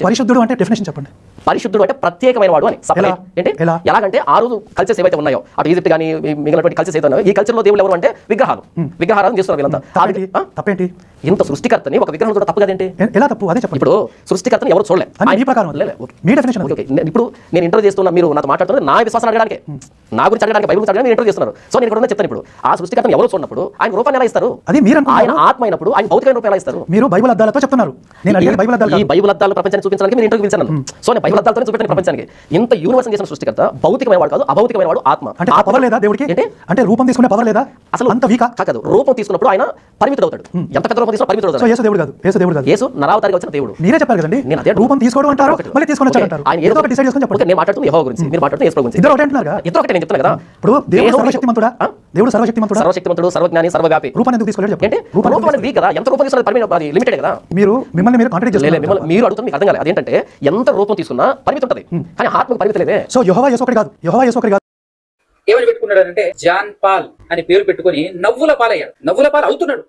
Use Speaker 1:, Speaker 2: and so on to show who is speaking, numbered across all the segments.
Speaker 1: పరిశుద్ధుడు అంటే డెఫినేషన్ చెప్పండి.
Speaker 2: పరిశుద్ధుడు అంటే ప్రత్యేకమైన వాడు అని. అంటే ఎలాగంటే ఆ రోజు కల్చర్స్ ఏవైతే ఉన్నాయో, అటు ఈజిప్ట్ కానీ మిగిలినటువంటి కల్చర్స్ ఏదైతే ఉన్నాయో, ఈ కల్చర్ లో దేవుళ్ళు ఎవరు అంటే విగ్రహారాధన చేస్తున్నారు వీళ్ళంతా.
Speaker 1: తప్పేంటి?
Speaker 2: ఇంత సృష్టికర్తని ఒక విగ్రహం చూడడం తప్పు కదేంటి?
Speaker 1: ఎలా తప్పు? అదే చెప్పండి.
Speaker 2: ఇప్పుడు సృష్టికర్తని ఎవరు చూడలేదు. ఇప్పుడు నేను ఇంటర్వ్యూ చేస్తున్నా, మీరు నాతో మాట్లాడుతున్నారు నా విశ్వాసం అడగడానికి, నా గురించి అడగడానికి, బైబిల్ గురించి అడగడానికి ఇంటర్వ్యూ చేస్తున్నారు. సో నేను ఇక్కడ చెప్తాను, ఇప్పుడు ఆ సృష్టికర్తని ఎవరు చూడనప్పుడు ఆయన రూపాన్ని ఎలా ఇస్తారు?
Speaker 1: అది మీరు
Speaker 2: ఆయన ఆత్మ అయినప్పుడు ఆయన భౌతికమైన రూపం ఎలా ఇస్తారు?
Speaker 1: మీరు బైబిల్ అద్దాలతో చెప్తున్నారు. నేను అడిగిన బైబిల్ అద్దాలు, ఈ
Speaker 2: బైబిల్ అద్దాలు ప్రపంచాన్ని చూపించడానికి మీరు ఇంటర్వ్యూ పిలిచాను. సో నేను బైబిల్ అద్దాలతో చూపెట్టాను ప్రపంచానికి. ఇంత యూనివర్స్ చేసిన సృష్టికర్త భౌతికమైన వాడు కాదు, అభౌతికమైన వాడు ఆత్మ.
Speaker 1: అంటే పవర్ లేదా దేవుడికి? అంటే రూపం తీసుకునే పవర్ లేదా?
Speaker 2: అసలు అంత వీకా కాదు. రూపం తీసుకున్నప్పుడు ఆయన పరిమితుడు అవుతాడు. ఎంత పెద్ద రూపం తీసుకున్నా పరిమితుడు అవుతాడు.
Speaker 1: యేసు దేవుడు కాదు, యేసు దేవుడు కాదు,
Speaker 2: యేసు నరావతారిగా వచ్చిన దేవుడు.
Speaker 1: మీరే చెప్పారు కదండి. నేను అదే రూపం తీసుకోవడం అంటారు, మళ్ళీ తీసుకొని వచ్చారు అంటారు. ఆయన ఏదో ఒకటి డిసైడ్ చేసుకొని చెప్పండి.
Speaker 2: నేను మాట్లాడుతున్నా యెహోవా గురించి, మీరు మాట్లాడుతున్నా యేసు గురించి.
Speaker 1: ఇద్దరు ఒకటే అంటున్నారు కదా?
Speaker 2: ఇద్దరు ఒకటే నేను చెప్తున్నా కదా.
Speaker 1: ఇప్పుడు దేవుడు సర్వశక్తిమంతుడా? దేవుడు
Speaker 2: సర్వశక్తిమంతుడు, సర్వజ్ఞాని, సర్వవ్యాపి.
Speaker 1: రూపాన్ని ఎందుకు తీసుకోలేదు చెప్పండి?
Speaker 2: రూపం అనేది వీక్ కదా. ఎంత రూపం తీసుకున్నది లిమిటెడ్ కదా.
Speaker 1: మిమ్మల్ని మీరు కాంట్రాక్ట్ చేస్తారు.
Speaker 2: మీరు అడుగుతుంది మీకు అర్థం కాలేదు. అదేంటంటే ఎంత రూపం తీసుకున్నా పరిమితి ఉంటుంది, కానీ ఆత్మకు పరిమితి లేదే.
Speaker 1: సో యెహోవా యేసు ఒకటి కాదు, యెహోవా యేసు ఒకటి కాదు.
Speaker 3: ఏమని పెట్టుకున్నాడంటే జాన్ పాల్ అని పేరు పెట్టుకుని నవ్వుల పాలయ్యాడు. నవ్వుల పాలు అవుతున్నాడు.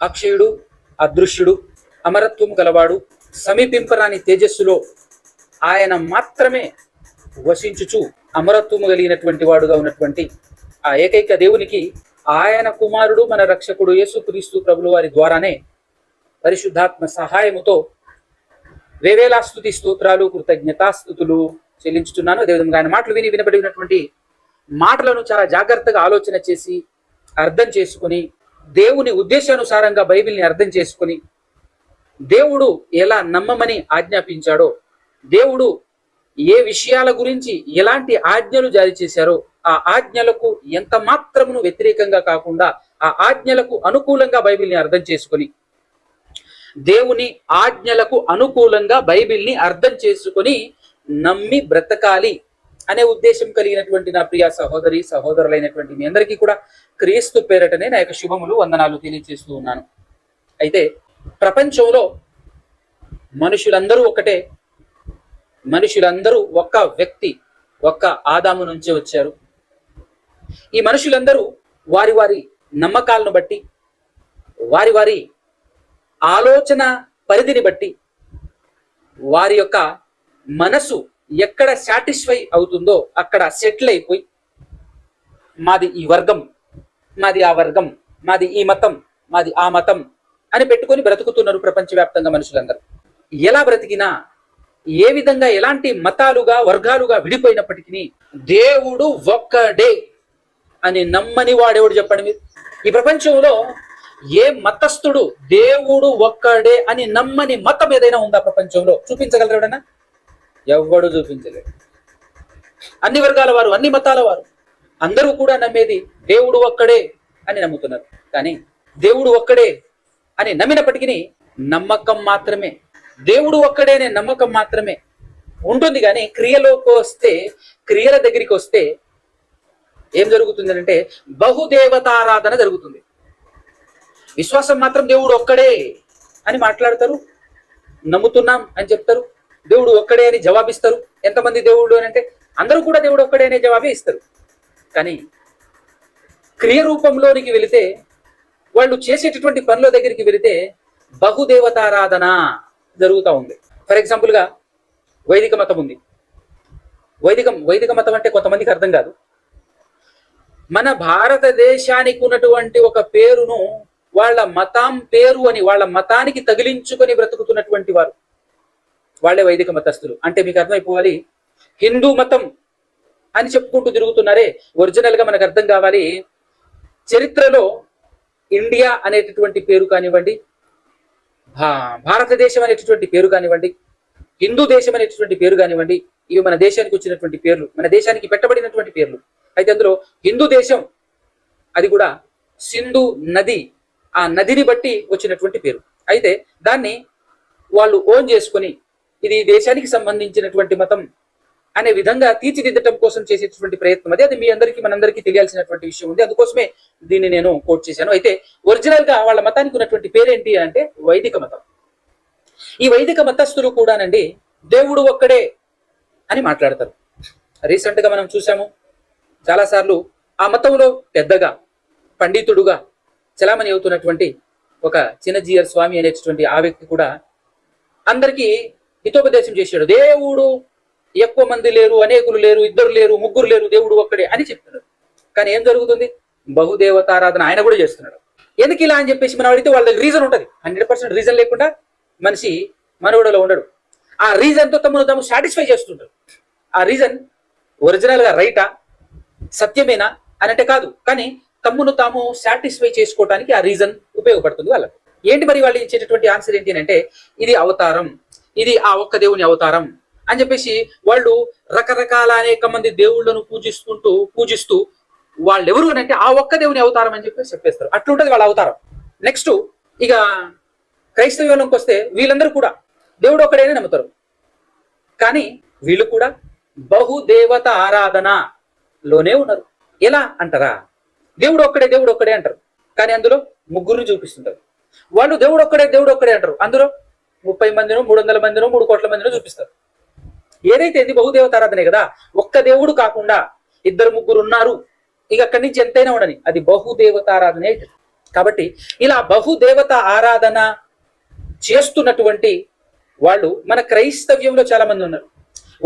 Speaker 3: అక్షయుడు, అదృశ్యుడు, అమరత్వం గలవాడు, సమీపింపరాని తేజస్సులో ఆయన మాత్రమే వసించుచు అమరత్వము కలిగినటువంటి వాడుగా ఉన్నటువంటి ఆ ఏకైక దేవునికి ఆయన కుమారుడు మన రక్షకుడు యేసుక్రీస్తు ప్రభుల వారి ద్వారానే పరిశుద్ధాత్మ సహాయముతో వేవేలా స్తుతి స్తోత్రాలు కృతజ్ఞతాస్తుతులు చెల్లించుతున్నాను. అదేవిధంగా ఆయన మాటలు వినబడినటువంటి మాటలను చాలా జాగ్రత్తగా ఆలోచన చేసి అర్థం చేసుకుని దేవుని ఉద్దేశానుసారంగా బైబిల్ని అర్థం చేసుకుని దేవుడు ఎలా నమ్మమని ఆజ్ఞాపించాడో, దేవుడు ఏ విషయాల గురించి ఎలాంటి ఆజ్ఞలు జారీ చేశారో ఆ ఆజ్ఞలకు ఎంత మాత్రమును వ్యతిరేకంగా కాకుండా ఆ ఆజ్ఞలకు అనుకూలంగా బైబిల్ని అర్థం చేసుకొని దేవుని ఆజ్ఞలకు అనుకూలంగా బైబిల్ని అర్థం చేసుకొని నమ్మి బ్రతకాలి అనే ఉద్దేశం కలిగినటువంటి నా ప్రియ సహోదరి సహోదరులైనటువంటి మీ అందరికీ కూడా క్రీస్తు పేరటనే నా యొక్క శుభములు వందనాలు తెలియజేస్తూ ఉన్నాను. అయితే ప్రపంచంలో మనుషులందరూ ఒకటే, మనుషులందరూ ఒక్క వ్యక్తి, ఒక్క ఆదాము నుంచే వచ్చారు. ఈ మనుషులందరూ వారి వారి నమ్మకాలను బట్టి, వారి వారి ఆలోచన పరిధిని బట్టి, వారి యొక్క మనసు ఎక్కడ సాటిస్ఫై అవుతుందో అక్కడ సెటిల్ అయిపోయి మాది ఈ వర్గం, మాది ఆ వర్గం, మాది ఈ మతం, మాది ఆ మతం అని పెట్టుకొని బ్రతుకుతున్నారు ప్రపంచవ్యాప్తంగా మనుషులందరూ. ఎలా బ్రతికినా, ఏ విధంగా ఎలాంటి మతాలుగా వర్గాలుగా విడిపోయినప్పటికీ దేవుడు ఒక్కడే అని నమ్మని వాడేవాడు చెప్పండి మీరు? ఈ ప్రపంచంలో ఏ మతస్థుడు దేవుడు ఒక్కడే అని నమ్మని మతం ఏదైనా ఉందా ప్రపంచంలో? చూపించగలరు ఎవడన్నా? ఎవడు చూపించలేడు. అన్ని వర్గాల వారు, అన్ని మతాల వారు అందరూ కూడా నమ్మేది దేవుడు ఒక్కడే అని నమ్ముతున్నారు. కానీ దేవుడు ఒక్కడే అని నమ్మినప్పటికీ నమ్మకం మాత్రమే, దేవుడు ఒక్కడే అనే నమ్మకం మాత్రమే ఉంటుంది. కానీ క్రియలోకి వస్తే, క్రియల దగ్గరికి వస్తే ఏం జరుగుతుంది అంటే బహుదేవతారాధన జరుగుతుంది. విశ్వాసం మాత్రం దేవుడు ఒక్కడే అని మాట్లాడతారు, నమ్ముతున్నాం అని చెప్తారు, దేవుడు ఒక్కడే అని జవాబిస్తారు. ఎంతమంది దేవుడు అని అంటే అందరూ కూడా దేవుడు ఒక్కడే అనే జవాబే ఇస్తారు. కానీ క్రియ రూపంలోనికి వెళితే, వాళ్ళు చేసేటటువంటి పనుల దగ్గరికి వెళితే బహుదేవతారాధన జరుగుతూ ఉంది. ఫర్ ఎగ్జాంపుల్గా వైదిక మతం ఉంది. వైదిక మతం అంటే కొంతమందికి అర్థం కాదు. మన భారతదేశానికి ఉన్నటువంటి ఒక పేరును వాళ్ళ మతం పేరు అని వాళ్ళ మతానికి తగిలించుకొని బ్రతుకుతున్నటువంటి వారు వాళ్ళే వైదిక మతస్థులు. అంటే మీకు అర్థమైపోవాలి, హిందూ మతం అని చెప్పుకుంటూ తిరుగుతున్నారే, ఒరిజినల్ గా మనకు అర్థం కావాలి. చరిత్రలో ఇండియా అనేటటువంటి పేరు కానివ్వండి, భారతదేశం అనేటటువంటి పేరు కానివ్వండి, హిందూ దేశం అనేటటువంటి పేరు కానివ్వండి, ఇవి మన దేశానికి వచ్చినటువంటి పేర్లు, మన దేశానికి పెట్టబడినటువంటి పేర్లు. అయితే అందులో హిందూ దేశం అది కూడా సింధు నది, ఆ నదిని బట్టి వచ్చినటువంటి పేరు. అయితే దాన్ని వాళ్ళు ఓన్ చేసుకొని ఇది దేశానికి సంబంధించినటువంటి మతం అనే విధంగా తీర్చిదిద్దటం కోసం చేసేటటువంటి ప్రయత్నం అది మీ అందరికీ మనందరికీ తెలియాల్సినటువంటి విషయం ఉంది. అందుకోసమే దీన్ని నేను కోట్ చేశాను. అయితే ఒరిజినల్ గా వాళ్ళ మతానికి ఉన్నటువంటి పేరేంటి అంటే వైదిక మతం. ఈ వైదిక మతస్థులు కూడానండి దేవుడు ఒక్కడే అని మాట్లాడతారు. రీసెంట్గా మనం చూసాము చాలాసార్లు ఆ మతంలో పెద్దగా పండితుడుగా చలామణి అవుతున్నటువంటి ఒక చిన్నజీయర్ స్వామి అనేటటువంటి ఆ వ్యక్తి కూడా అందరికీ హితోపదేశం చేశాడు. దేవుడు ఎక్కువ మంది లేరు, అనేకులు లేరు, ఇద్దరు లేరు, ముగ్గురు లేరు, దేవుడు ఒక్కడే అని చెప్తున్నాడు. కానీ ఏం జరుగుతుంది? బహుదేవతారాధన ఆయన కూడా చేస్తున్నాడు. ఎందుకు ఇలా అని చెప్పేసి మనం అడిగితే వాళ్ళకి రీజన్ ఉంటుంది. 100% రీజన్ లేకుండా మనిషి మనవుడలో ఉండడు. ఆ రీజన్తో తమను సాటిస్ఫై చేస్తుంటారు. ఆ రీజన్ ఒరిజినల్గా రైటా, సత్యమేనా అని అంటే కాదు, కానీ తమ్మును తాము సాటిస్ఫై చేసుకోవడానికి ఆ రీజన్ ఉపయోగపడుతుంది వాళ్ళకు. ఏంటి మరి వాళ్ళు ఇచ్చేటటువంటి ఆన్సర్ ఏంటి అని అంటే, ఇది అవతారం, ఇది ఆ ఒక్క దేవుని అవతారం అని చెప్పేసి వాళ్ళు రకరకాల అనేక మంది దేవుళ్ళను పూజిస్తూ వాళ్ళు ఎవరు అని అంటే ఆ ఒక్క దేవుని అవతారం అని చెప్పేసి చెప్పేస్తారు. అట్లుంటది వాళ్ళ అవతారం. నెక్స్ట్ ఇక క్రైస్తవ్యంలోకి వస్తే వీళ్ళందరూ కూడా దేవుడు ఒక్కడేనే నమ్ముతారు. కానీ వీళ్ళు కూడా బహుదేవత ఆరాధనలోనే ఉన్నారు. ఎలా అంటారా? దేవుడు ఒక్కడే అంటారు, కానీ అందులో ముగ్గురు చూపిస్తుంటారు. వాళ్ళు దేవుడు ఒక్కడే అంటారు, అందులో 30 మందినో 300 మందినో 3 కోట్ల మందినో చూపిస్తారు. ఏదైతే ఇది బహుదేవత ఆరాధనే కదా, ఒక్క దేవుడు కాకుండా ఇద్దరు ముగ్గురు ఉన్నారు, ఇక అక్కడి నుంచి ఎంతైనా ఉండని, అది బహుదేవత ఆరాధనే. కాబట్టి ఇలా బహుదేవత ఆరాధన చేస్తున్నటువంటి వాళ్ళు మన క్రైస్తవ్యంలో చాలా మంది ఉన్నారు.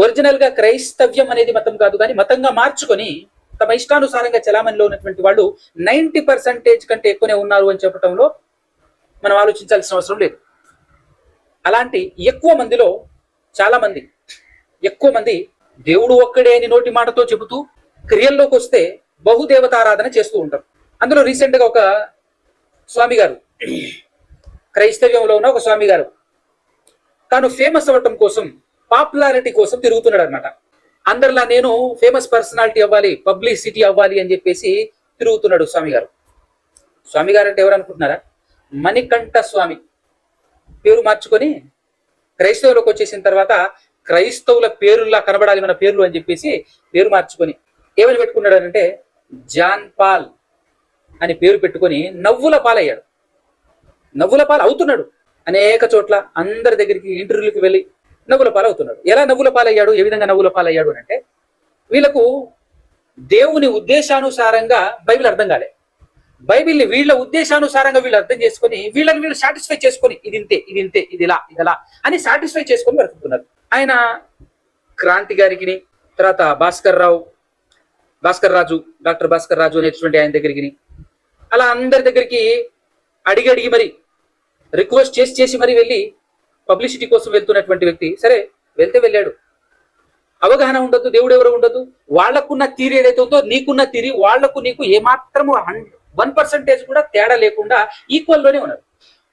Speaker 3: ఒరిజినల్ గా క్రైస్తవ్యం అనేది మతం కాదు, కానీ మతంగా మార్చుకొని తమ ఇష్టానుసారంగా చలామణిలో ఉన్నటువంటి వాళ్ళు 90% కంటే ఎక్కువనే ఉన్నారు అని చెప్పడంలో మనం ఆలోచించాల్సిన అవసరం లేదు. అలాంటి ఎక్కువ మందిలో చాలా మంది ఎక్కువ మంది దేవుడు ఒక్కడే అని నోటి మాటతో చెబుతూ క్రియల్లోకి వస్తే బహుదేవతారాధన చేస్తూ ఉంటారు. అందులో రీసెంట్ గా ఒక స్వామి గారు, క్రైస్తవ్యంలో ఉన్న ఒక స్వామి గారు తాను ఫేమస్ అవ్వటం కోసం, పాపులారిటీ కోసం తిరుగుతున్నాడు అనమాట. అందరిలా నేను ఫేమస్ పర్సనాలిటీ అవ్వాలి, పబ్లిసిటీ అవ్వాలి అని చెప్పేసి తిరుగుతున్నాడు స్వామి గారు. స్వామి గారు అంటే ఎవరు అనుకుంటున్నారా? మణికంఠ స్వామి పేరు మార్చుకొని క్రైస్తవులకు వచ్చేసిన తర్వాత క్రైస్తవుల పేరులా కనబడాలి మన పేర్లు అని చెప్పేసి పేరు మార్చుకొని ఏమని పెట్టుకున్నాడు అంటే జాన్ పాల్ అని పేరు పెట్టుకొని నవ్వుల పాలయ్యాడు. నవ్వుల పాలు అవుతున్నాడు. అనేక చోట్ల అందరి దగ్గరికి ఇంటర్వ్యూలకు వెళ్ళి నవ్వుల పాలు అవుతున్నాడు. ఎలా నవ్వుల పాలయ్యాడు? ఏ విధంగా నవ్వుల పాలయ్యాడు అంటే, వీళ్ళకు దేవుని ఉద్దేశానుసారంగా బైబిల్ అర్థం కాలే. బైబిల్ని వీళ్ళ ఉద్దేశానుసారంగా వీళ్ళు అర్థం చేసుకొని వీళ్ళు సాటిస్ఫై చేసుకొని ఇది ఇంతే ఇదిలా అని సాటిస్ఫై చేసుకొని బ్రతుకుతున్నారు. ఆయన క్రాంతి గారికి, తర్వాత డాక్టర్ భాస్కర్ రాజు అనేటువంటి ఆయన దగ్గరికి, అలా అందరి దగ్గరికి అడిగి మరి రిక్వెస్ట్ చేసి మరి వెళ్ళి పబ్లిసిటీ కోసం వెళ్తున్నటువంటి వ్యక్తి. సరే వెళ్ళాడు. అవగాహన ఉండొద్దు, దేవుడు ఎవరు ఉండొద్దు. వాళ్లకున్న తీరు ఏదైతే ఉందో నీకున్న తీరి వాళ్లకు నీకు ఏమాత్రము 1% కూడా తేడా లేకుండా ఈక్వల్ లోనే ఉన్నారు.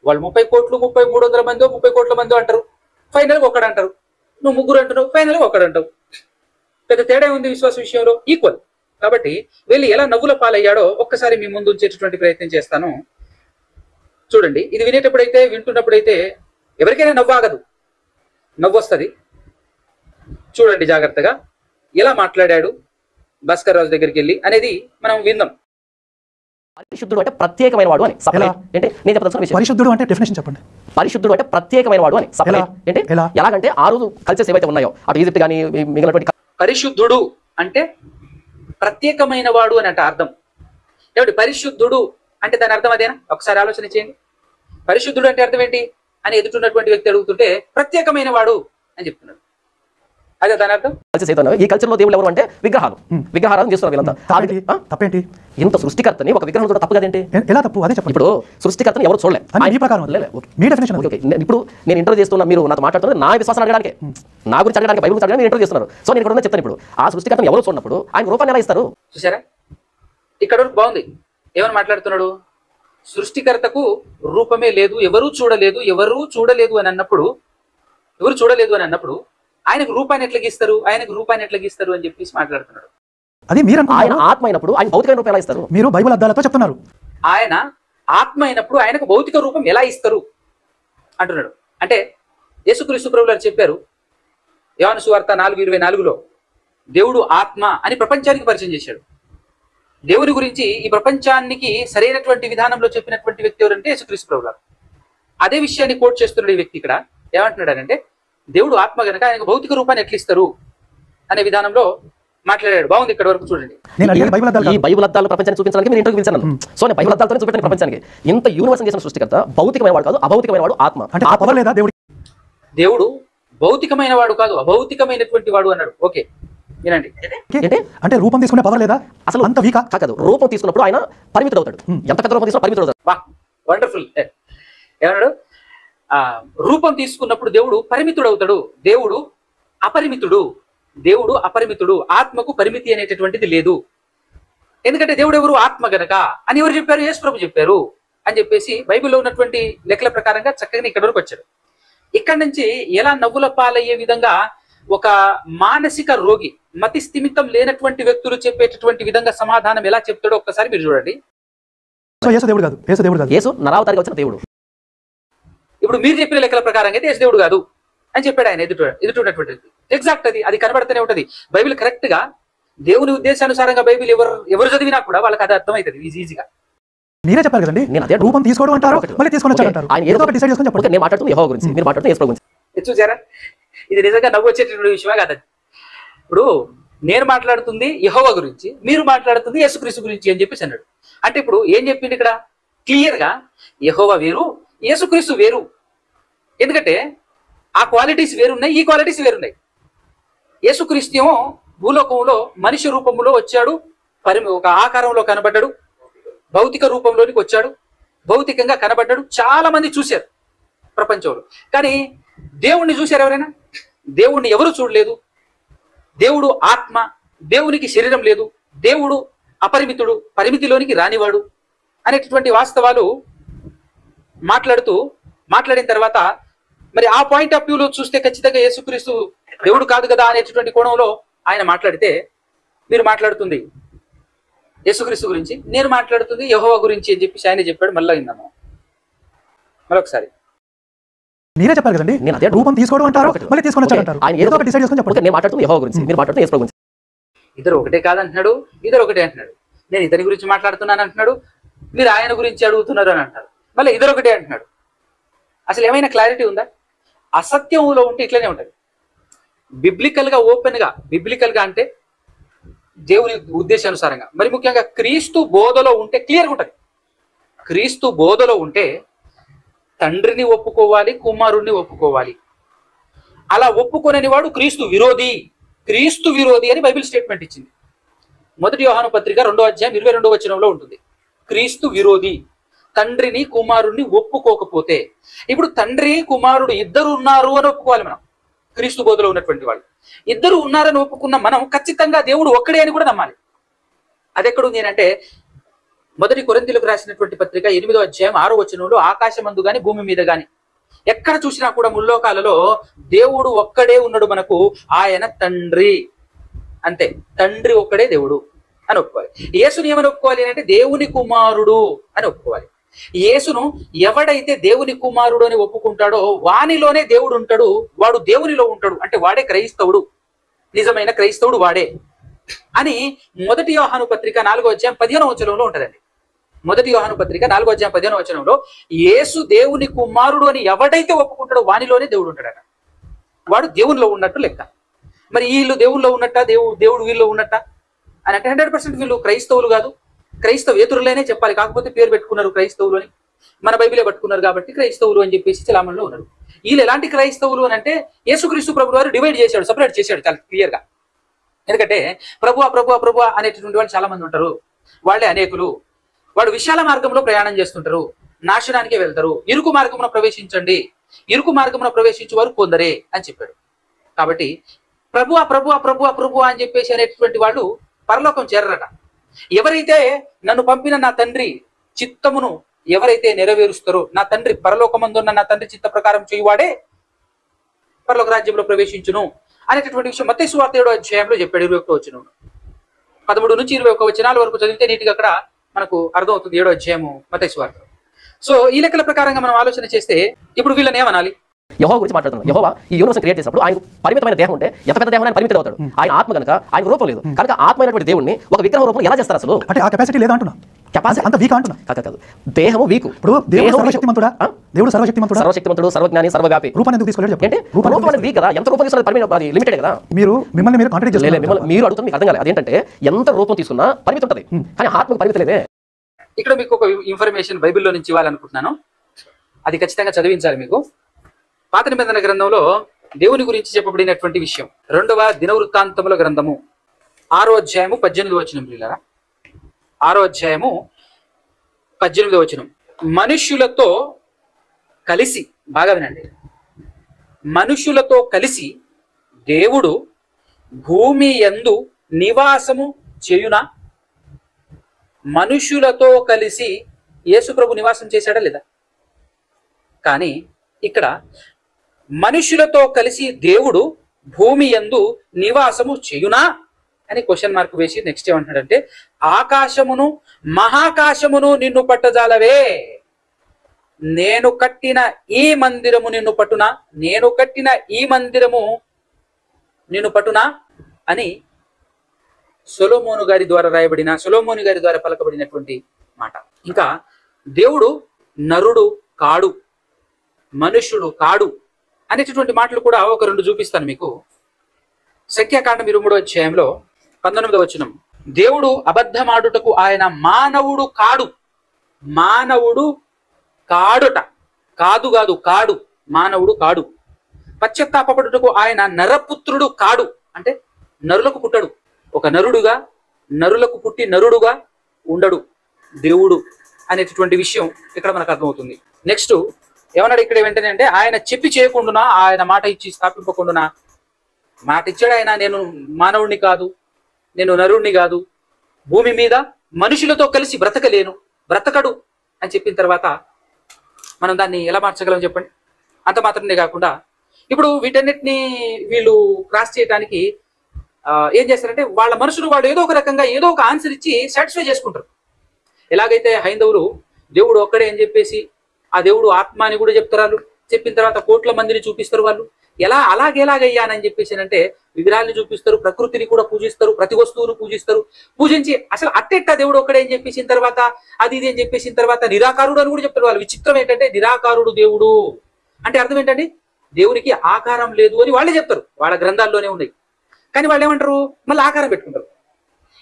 Speaker 3: వాళ్ళు 30 కోట్లు 300 మందో 30 కోట్ల మందో అంటారు, ఫైనల్ ఒకడు అంటారు. నువ్వు ముగ్గురు అంటున్నావు, ఫైనల్ ఒకడు అంటావు. పెద్ద తేడా ఉంది విశ్వాస విషయంలో, ఈక్వల్. కాబట్టి వెళ్ళి ఎలా నవ్వుల పాలయ్యాడో ఒక్కసారి మీ ముందు ఉంచేటటువంటి ప్రయత్నం చేస్తాను. చూడండి, ఇది వింటున్నప్పుడైతే ఎవరికైనా నవ్వాగదు, నవ్వొస్తుంది. చూడండి జాగ్రత్తగా ఎలా మాట్లాడాడు భాస్కర్ రాజు దగ్గరికి వెళ్ళి అనేది మనం విందాం.
Speaker 2: పరిశుద్ధుడు అంటే ప్రత్యేకమైన వాడు అని. అంటే నేను చెప్తాను,
Speaker 1: పరిశుద్ధుడు అంటే డెఫినేషన్ చెప్పండి.
Speaker 2: పరిశుద్ధుడు అంటే ప్రత్యేకమైన వాడు అని. అంటే ఎలాగంటే 6 కల్చర్స్ ఏవైతే ఉన్నాయో, అటు ఈజిప్ట్ కానీ మిగిలినటువంటి.
Speaker 3: పరిశుద్ధుడు అంటే ప్రత్యేకమైన వాడు అని అంటే అర్థం. ఏమిటి పరిశుద్ధుడు అంటే? దాని అర్థం అదేనా? ఒకసారి ఆలోచన చేయండి. పరిశుద్ధుడు అంటే అర్థం ఏంటి అని ఎదుటిన్నటువంటి వ్యక్తి అడుగుతుంటే ప్రత్యేకమైన వాడు అని చెప్తున్నాడు. అదే దాని అర్థం.
Speaker 2: ఈ కల్చర్ లో దేవుళ్ళు ఎవరు అంటే విగ్రహారాధన చేస్తున్నారు వీళ్ళంతా.
Speaker 1: తప్పేంటి?
Speaker 2: ఇంత సృష్టికర్తని ఒక విగ్రహం చూడ తప్పు కదేంటి?
Speaker 1: ఎలా తప్పు? అదే చెప్పండి.
Speaker 2: ఇప్పుడు సృష్టికర్తని ఎవరు చూడలే. ఇప్పుడు నేను ఇంటర్వ్యూ చేస్తున్నా, మీరు నాతో మాట్లాడుతున్నారు నా విశ్వాసం అడగడానికి, నా గురించి అడగడానికి, బైబిల్ గురించి అడగడానికి ఇంటర్వ్యూ చేస్తున్నారు. సో నేను ఇక్కడ చెప్తాను. ఇప్పుడు ఆ సృష్టికర్తని ఎవరు చూడనప్పుడు ఆయన రూపాన్ని ఎలా ఇస్తారు?
Speaker 3: చూసారా, ఇక్కడ వరకు బాగుంది. ఏమని మాట్లాడుతున్నాడు? సృష్టికర్తకు రూపమే లేదు, ఎవరు చూడలేదు అని అన్నప్పుడు ఆయనకు రూపాన్ని ఎట్లా గీస్తారు అని చెప్పేసి మాట్లాడుతున్నాడు.
Speaker 1: అది మీరు
Speaker 2: ఆయన ఆత్మ అయినప్పుడు ఆయన భౌతికమైన రూపం ఎలా ఇస్తారు?
Speaker 1: మీరు బైబిల్ అద్దాలతో చెప్తున్నారు.
Speaker 3: ఆయన ఆత్మ అయినప్పుడు ఆయనకు భౌతిక రూపం ఎలా ఇస్తారు అంటున్నాడు. అంటే యేసుక్రీస్తు ప్రభువు గారు చెప్పారు యోహాను సువార్త 4:24లో దేవుడు ఆత్మ అని ప్రపంచానికి పరిచయం చేశాడు. దేవుని గురించి ఈ ప్రపంచానికి సరైనటువంటి విధానంలో చెప్పినటువంటి వ్యక్తి ఎవరంటే యేసుక్రీస్తు ప్రభువు గారు. అదే విషయాన్ని కోట్ చేస్తున్నాడు ఈ వ్యక్తి ఇక్కడ. ఏమంటున్నాడు అంటే, దేవుడు ఆత్మ గనక ఆయనకు భౌతిక రూపాన్ని ఎట్లా ఇస్తారు అనే విధానంలో మాట్లాడాడు. బాగుంది, ఇక్కడ వరకు చూడండి.
Speaker 1: నేను అడిగేది బైబిల్ అద్దాలు
Speaker 2: ఈ
Speaker 1: కాదు.
Speaker 2: బైబిల్ అద్దాలు ప్రపంచాన్ని చూపించడానికి మీరు ఇంటర్వ్యూ పిలిచాను. సో నేను బైబిల్ అద్దాలతో చూపెట్టాను ప్రపంచానికి. ఇంత యూనివర్స్ చేసిన సృష్టికర్త భౌతికమైన వాడు కాదు, అభౌతికమైన వాడు ఆత్మ.
Speaker 1: అంటే ఆ పవర్ లేదా దేవుడికి?
Speaker 3: దేవుడు భౌతికమైన వాడు కాదు, అభౌతికమైనటువంటి వాడు అన్నాడు. ఓకే వినండి.
Speaker 2: ఏంటి
Speaker 1: అంటే రూపం తీసుకునే పవర్ లేదా
Speaker 2: అసలు
Speaker 1: అంత వీకా?
Speaker 2: కాదు, రూపం తీసుకున్నప్పుడు ఆయన పరిమితుడు అవుతాడు. ఎంత పెద్ద రూపం తీసుకున్నా పరిమితుడు అవుతాడు.
Speaker 3: వా వండర్ఫుల్. ఏమన్నాడు? రూపం తీసుకున్నప్పుడు దేవుడు పరిమితుడు అవుతాడు. దేవుడు అపరిమితుడు. దేవుడు అపరిమితుడు. ఆత్మకు పరిమితి అనేటటువంటిది లేదు. ఎందుకంటే దేవుడు ఎవరు? ఆత్మ గనక అని ఎవరు చెప్పారు? యేసు ప్రభు చెప్పారు అని చెప్పేసి బైబిల్లో ఉన్నటువంటి లెక్కల ప్రకారంగా చక్కగా ఇక్కడ వరకు వచ్చాడు. ఇక్కడి నుంచి ఎలా నవ్వుల పాలయ్యే విధంగా ఒక మానసిక రోగి, మతి స్థిమితం లేనటువంటి వ్యక్తులు చెప్పేటటువంటి విధంగా సమాధానం ఎలా చెప్తాడో ఒక్కసారి మీరు చూడండి.
Speaker 1: సో యేసు దేవుడు కాదు, యేసు దేవుడు కాదు.
Speaker 2: యేసు నరావతారిగా వచ్చిన దేవుడు.
Speaker 3: ఇప్పుడు మీరు చెప్పిన లెక్కల ప్రకారంగా అయితే యేసు దేవుడు కాదు అని చెప్పాడు ఆయన ఎదుటిన్నటువంటిది. ఎగ్జాక్ట్ అది కనబడుతూనే ఉంటది. బైబిల్ కరెక్ట్ గా దేవుని ఉద్దేశానుసారంగా బైబిల్ ఎవరు చదివినా కూడా వాళ్ళకి అది అర్థమవుతుంది ఈజీగా.
Speaker 1: మీరే చెప్పారు కదండి,
Speaker 2: నేను అదే
Speaker 1: రూపం తీసుకోవడం అంటారు, మళ్ళీ తీసుకొని వచ్చాడు అంటారు.
Speaker 2: ఆయన
Speaker 1: ఏదో ఒకటి డిసైడ్ చేసుకొని చెప్పండి.
Speaker 2: నేను మాట్లాడుతుంది యెహోవా గురించి, మీరు మాట్లాడుతుంది యేసు ప్రభు గురించి.
Speaker 3: చూసారా, ఇది నిజంగా నవ్వు వచ్చేటటువంటి విషయమే కాదు. ఇప్పుడు నేను మాట్లాడుతుంది యెహోవా గురించి, మీరు మాట్లాడుతుంది యేసుక్రీస్తు గురించి అని చెప్పేసి అన్నాడు. అంటే ఇప్పుడు ఏం చెప్పింది ఇక్కడ క్లియర్ గా? యెహోవా వేరు, యేసుక్రీస్తు వేరు. ఎందుకంటే ఆ క్వాలిటీస్ వేరున్నాయి, ఈ క్వాలిటీస్ వేరున్నాయి. యేసుక్రీస్తు ఏమో భూలోకంలో మనిషి రూపంలో వచ్చాడు, ఒక ఆకారంలో కనబడ్డాడు, భౌతిక రూపంలోనికి వచ్చాడు, భౌతికంగా కనబడ్డాడు. చాలా మంది చూశారు ప్రపంచంలో. కానీ దేవుణ్ణి చూశారు ఎవరైనా? దేవుణ్ణి ఎవరు చూడలేదు. దేవుడు ఆత్మ, దేవునికి శరీరం లేదు, దేవుడు అపరిమితుడు, పరిమితిలోనికి రానివాడు అనేటటువంటి వాస్తవాలు మాట్లాడిన తర్వాత మరి ఆ పాయింట్ ఆఫ్ వ్యూలో చూస్తే ఖచ్చితంగా యేసుక్రీస్తు దేవుడు కాదు కదా అనేటటువంటి కోణంలో ఆయన మాట్లాడితే, మీరు మాట్లాడుతుంది యేసుక్రీస్తు గురించి, నేను మాట్లాడుతుంది యెహోవా గురించి అని చెప్పి ఆయన చెప్పాడు. మళ్ళీ విందాము మరొకసారి.
Speaker 1: మీరే చెప్పారు కదండి,
Speaker 2: నేను అదే
Speaker 1: రూపం తీసుకోవడం అంటారు, మళ్ళీ తీసుకొని వచ్చాడు అంటారు.
Speaker 2: ఆయన
Speaker 1: ఏదో ఒకటి డిసైడ్ చేసుకొని చెప్పండి.
Speaker 2: నేను మాట్లాడుతుంది యెహోవా గురించి, మీరు మాట్లాడుతుంది యేసు ప్రభు గురించి.
Speaker 3: ఇద్దరు ఒకటే కాదంటున్నాడు, ఇద్దరు ఒకటే అంటున్నాడు. నేను ఇతని గురించి మాట్లాడుతున్నాను అంటున్నాడు, మీరు ఆయన గురించి అడుగుతున్నారు అని అంటారు. మళ్ళీ ఇద్దరు ఒకటే అంటున్నాడు. అసలు ఏమైనా క్లారిటీ ఉందా? అసత్యంలో ఉంటే ఇట్లనే ఉంటుంది. బిబ్లికల్ గా అంటే దేవుని ఉద్దేశానుసారంగా, మరి ముఖ్యంగా క్రీస్తు బోధలో ఉంటే క్లియర్గా ఉంటుంది. క్రీస్తు బోధలో ఉంటే తండ్రిని ఒప్పుకోవాలి, కుమారుణ్ణి ఒప్పుకోవాలి. అలా ఒప్పుకోనని వాడు క్రీస్తు విరోధి అని బైబిల్ స్టేట్మెంట్ ఇచ్చింది. 1 యోహాను పత్రిక 2వ అధ్యాయం 22వ వచనంలో ఉంటుంది. క్రీస్తు విరోధి, తండ్రిని కుమారుణ్ణి ఒప్పుకోకపోతే. ఇప్పుడు తండ్రి కుమారుడు ఇద్దరు ఉన్నారు అని ఒప్పుకోవాలి మనం. క్రీస్తు బోధలో ఉన్నటువంటి వాళ్ళు ఇద్దరు ఉన్నారని ఒప్పుకున్న మనం ఖచ్చితంగా దేవుడు ఒక్కడే అని కూడా నమ్మాలి. అది ఎక్కడుంది అంటే 1 కొరింథీయులకు రాసినటువంటి పత్రిక 8వ అధ్యాయం 6వ వచనంలో, ఆకాశమందు గాని భూమి మీద గాని ఎక్కడ చూసినా కూడా ముల్లోకాలలో దేవుడు ఒక్కడే ఉన్నాడు మనకు, ఆయన తండ్రి. అంతే, తండ్రి ఒక్కడే దేవుడు అని ఒప్పుకోవాలి. యేసుని ఏమని ఒప్పుకోవాలి అంటే దేవుని కుమారుడు అని ఒప్పుకోవాలి. యేసును ఎవడైతే దేవుని కుమారుడు అని ఒప్పుకుంటాడో వానిలోనే దేవుడు ఉంటాడు, వాడు దేవునిలో ఉంటాడు. అంటే వాడే క్రైస్తవుడు, నిజమైన క్రైస్తవుడు వాడే అని 1 యోహాను పత్రిక 4వ అధ్యాయం 15వ వచనంలో ఉంటదండి. 1 యోహాను పత్రిక 4వ అధ్యాయం 15వ వచనంలో యేసు దేవుని కుమారుడు అని ఎవడైతే ఒప్పుకుంటాడో వానిలోనే దేవుడు ఉంటాడట. వాడు దేవునిలో ఉన్నట్టు లెక్క. మరి వీళ్ళు దేవుల్లో ఉన్నట్ట, దేవుడు వీళ్ళు ఉన్నట్ట అని అంటే 100% వీళ్ళు క్రైస్తవులు కాదు, క్రైస్తవేతరులనే చెప్పాలి. కాకపోతే పేరు పెట్టుకున్నారు క్రైస్తవులు అని, మన బైబిలే పట్టుకున్నారు కాబట్టి క్రైస్తవులు అని చెప్పేసి చలామణిలో ఉన్నారు. వీళ్ళు ఎలాంటి క్రైస్తవులు అని అంటే యేసుక్రీస్తు ప్రభు వారు డివైడ్ చేశాడు, సపరేట్ చేశాడు చాలా క్లియర్ గా. ఎందుకంటే ప్రభు అనేటటువంటి వాళ్ళు చాలా మంది ఉంటారు, వాళ్ళే అనేకులు. వాడు విశాల మార్గంలో ప్రయాణం చేస్తుంటారు, నాశనానికే వెళ్తారు. ఇరుకు మార్గమున ప్రవేశించండి, ఇరుకు మార్గమున ప్రవేశించే వారు కొందరే అని చెప్పాడు. కాబట్టి ప్రభు అని చెప్పేసి అనేటటువంటి వాళ్ళు పరలోకం చేరరట. ఎవరైతే నన్ను పంపిన నా తండ్రి చిత్తమును ఎవరైతే నెరవేరుస్తారో, నా తండ్రి పరలోకమందున్న నా తండ్రి చిత్త ప్రకారం చేయువాడే పరలోక రాజ్యంలో ప్రవేశించును అనేటటువంటి విషయం మత్తయి సువార్త 7వ అధ్యాయంలో చెప్పాడు. 21వ వచనం 13 నుంచి 21 వచనాల వరకు చదివితే నీటిగా అక్కడ మనకు అర్థమవుతుంది 7వ అధ్యాయము మత్తయి సువార్త. సో ఈ లెక్కల ప్రకారంగా మనం ఆలోచన చేస్తే ఇప్పుడు వీళ్ళని ఏమనాలి?
Speaker 2: యెహోవా గురించి మాట్లాడుతున్నాం. యెహోవా ఈ యూనివర్స్ క్రియేట్ చేసినప్పుడు ఆయన పరిమితమైన దేహం ఉంటే ఎంత పెద్ద దేహం ఆయన పరిమితం అవుతాడు. ఆయన ఆత్మ కనుక ఆయన రూపం లేదు కనుక ఆత్మైనటువంటి దేవుడిని ఒక విగ్రహం రూపం ఎలా చేస్తారు అసలు?
Speaker 1: అంటే ఆ కెపాసిటీ లేదా అంటున్నా,
Speaker 2: కెపాసిటీ
Speaker 1: అంత వీక్ అంటున్నా.
Speaker 2: కాదు దేహము వీకు.
Speaker 1: ఇప్పుడు దేవుడు సర్వశక్తిమంతుడా? దేవుడు సర్వశక్తిమంతుడా?
Speaker 2: సర్వశక్తిమంతుడు, సర్వజ్ఞాని, సర్వవ్యాపి.
Speaker 1: రూపాన్ని ఎందుకు తీసుకోలేదు చెప్పండి?
Speaker 2: అంటే రూపం అనేది వీక్ కదా, ఎంత రూపం తీసుకున్నది లిమిటెడ్ కదా.
Speaker 1: మీరు మిమ్మల్ని కాంట్రాడిక్ట్ చేస్తున్నారు.
Speaker 2: మీరు అడుగుతుంది మీకు అర్థం కాలేదు. అదేంటంటే ఎంత రూపం తీసుకున్నా పరిమితి ఉంటుంది కానీ ఆత్మకు పరిమితి లేదే.
Speaker 3: ఇక్కడ మీకు ఒక ఇన్ఫర్మేషన్ బైబిల్లో నుంచి ఇవ్వాలనుకుంటున్నాను, అది ఖచ్చితంగా చదివించాలి మీకు. పాత నిబంధన గ్రంథంలో దేవుని గురించి చెప్పబడినటువంటి విషయం 2వ దినవృత్తాంతముల గ్రంథము 6వ అధ్యాయము 18వ వచనం. పిల్లరా 6వ అధ్యాయము 18వ వచనం. మనుష్యులతో కలిసి, బాగా వినండి, మనుషులతో కలిసి దేవుడు భూమి యందు నివాసము చేయునా? మనుషులతో కలిసి యేసుప్రభు నివాసం చేశాడా లేదా? కానీ ఇక్కడ మనుషులతో కలిసి దేవుడు భూమి యందు నివాసము చేయునా అని క్వశ్చన్ మార్క్ వేసి నెక్స్ట్ ఏమంటున్నాడంటే, ఆకాశమును మహాకాశమును నిన్ను పట్టజాలవే, నేను కట్టిన ఈ మందిరము నిన్ను పట్టునా, నేను కట్టిన ఈ మందిరము నిన్ను పట్టునా అని సొలొమోను గారి ద్వారా రాయబడిన, సొలొమోను గారి ద్వారా పలకబడినటువంటి మాట. ఇంకా దేవుడు నరుడు కాడు, మనుష్యుడు కాడు అనేటటువంటి మాటలు కూడా ఒక 2 చూపిస్తాను మీకు. సంఖ్యాకాండం 23వ అధ్యాయంలో 19వ వచనం. దేవుడు అబద్ధమాడుటకు ఆయన మానవుడు కాడు, మానవుడు కాడుట, కాదు కాదు కాడు, మానవుడు కాడు. పశ్చాత్తాపడుటకు ఆయన నరపుత్రుడు కాడు, అంటే నరులకు పుట్టడు, ఒక నరుడుగా నరులకు పుట్టి నరుడుగా ఉండడు దేవుడు అనేటటువంటి విషయం ఇక్కడ మనకు అర్థమవుతుంది. నెక్స్ట్ ఏమన్నాడు ఇక్కడ వెంటనే అంటే, ఆయన చెప్పి చేయకుండా, ఆయన మాట ఇచ్చి స్థాపింపకుండా, మాట ఇచ్చాడు ఆయన, నేను మానవుడిని కాదు, నేను నరుడిని కాదు, భూమి మీద మనుషులతో కలిసి బ్రతకలేను, బ్రతకడు అని చెప్పిన తర్వాత మనం దాన్ని ఎలా మార్చగలం చెప్పండి? అంత మాత్రమే కాకుండా ఇప్పుడు వీటన్నిటిని వీళ్ళు క్రాస్ చేయడానికి ఏం చేస్తారంటే, వాళ్ళ మనుషులు వాళ్ళు ఏదో ఒక రకంగా ఏదో ఒక ఆన్సర్ ఇచ్చి సాటిస్ఫై చేసుకుంటారు. ఎలాగైతే హైందవులు దేవుడు ఒక్కడే అని చెప్పేసి ఆ దేవుడు ఆత్మ అని కూడా చెప్తారు, చెప్పిన తర్వాత కోట్ల మందిని చూపిస్తారు వాళ్ళు. అలాగేలాగయ్యానని చెప్పేసి అంటే విగ్రహాన్ని చూపిస్తారు, ప్రకృతిని కూడా పూజిస్తారు, ప్రతి వస్తువును పూజిస్తారు. పూజించి అసలు అట్టెట్టా దేవుడు ఒక్కడే అని చెప్పేసిన తర్వాత అది ఇది అని చెప్పేసిన తర్వాత నిరాకారుడు అని కూడా చెప్తారు వాళ్ళు. విచిత్రం ఏంటంటే నిరాకారుడు దేవుడు అంటే అర్థం ఏంటంటే దేవునికి ఆకారం లేదు అని వాళ్ళే చెప్తారు, వాళ్ళ గ్రంథాల్లోనే ఉన్నాయి. కానీ వాళ్ళు ఏమంటారు, మళ్ళీ ఆకారం పెట్టుకుంటారు.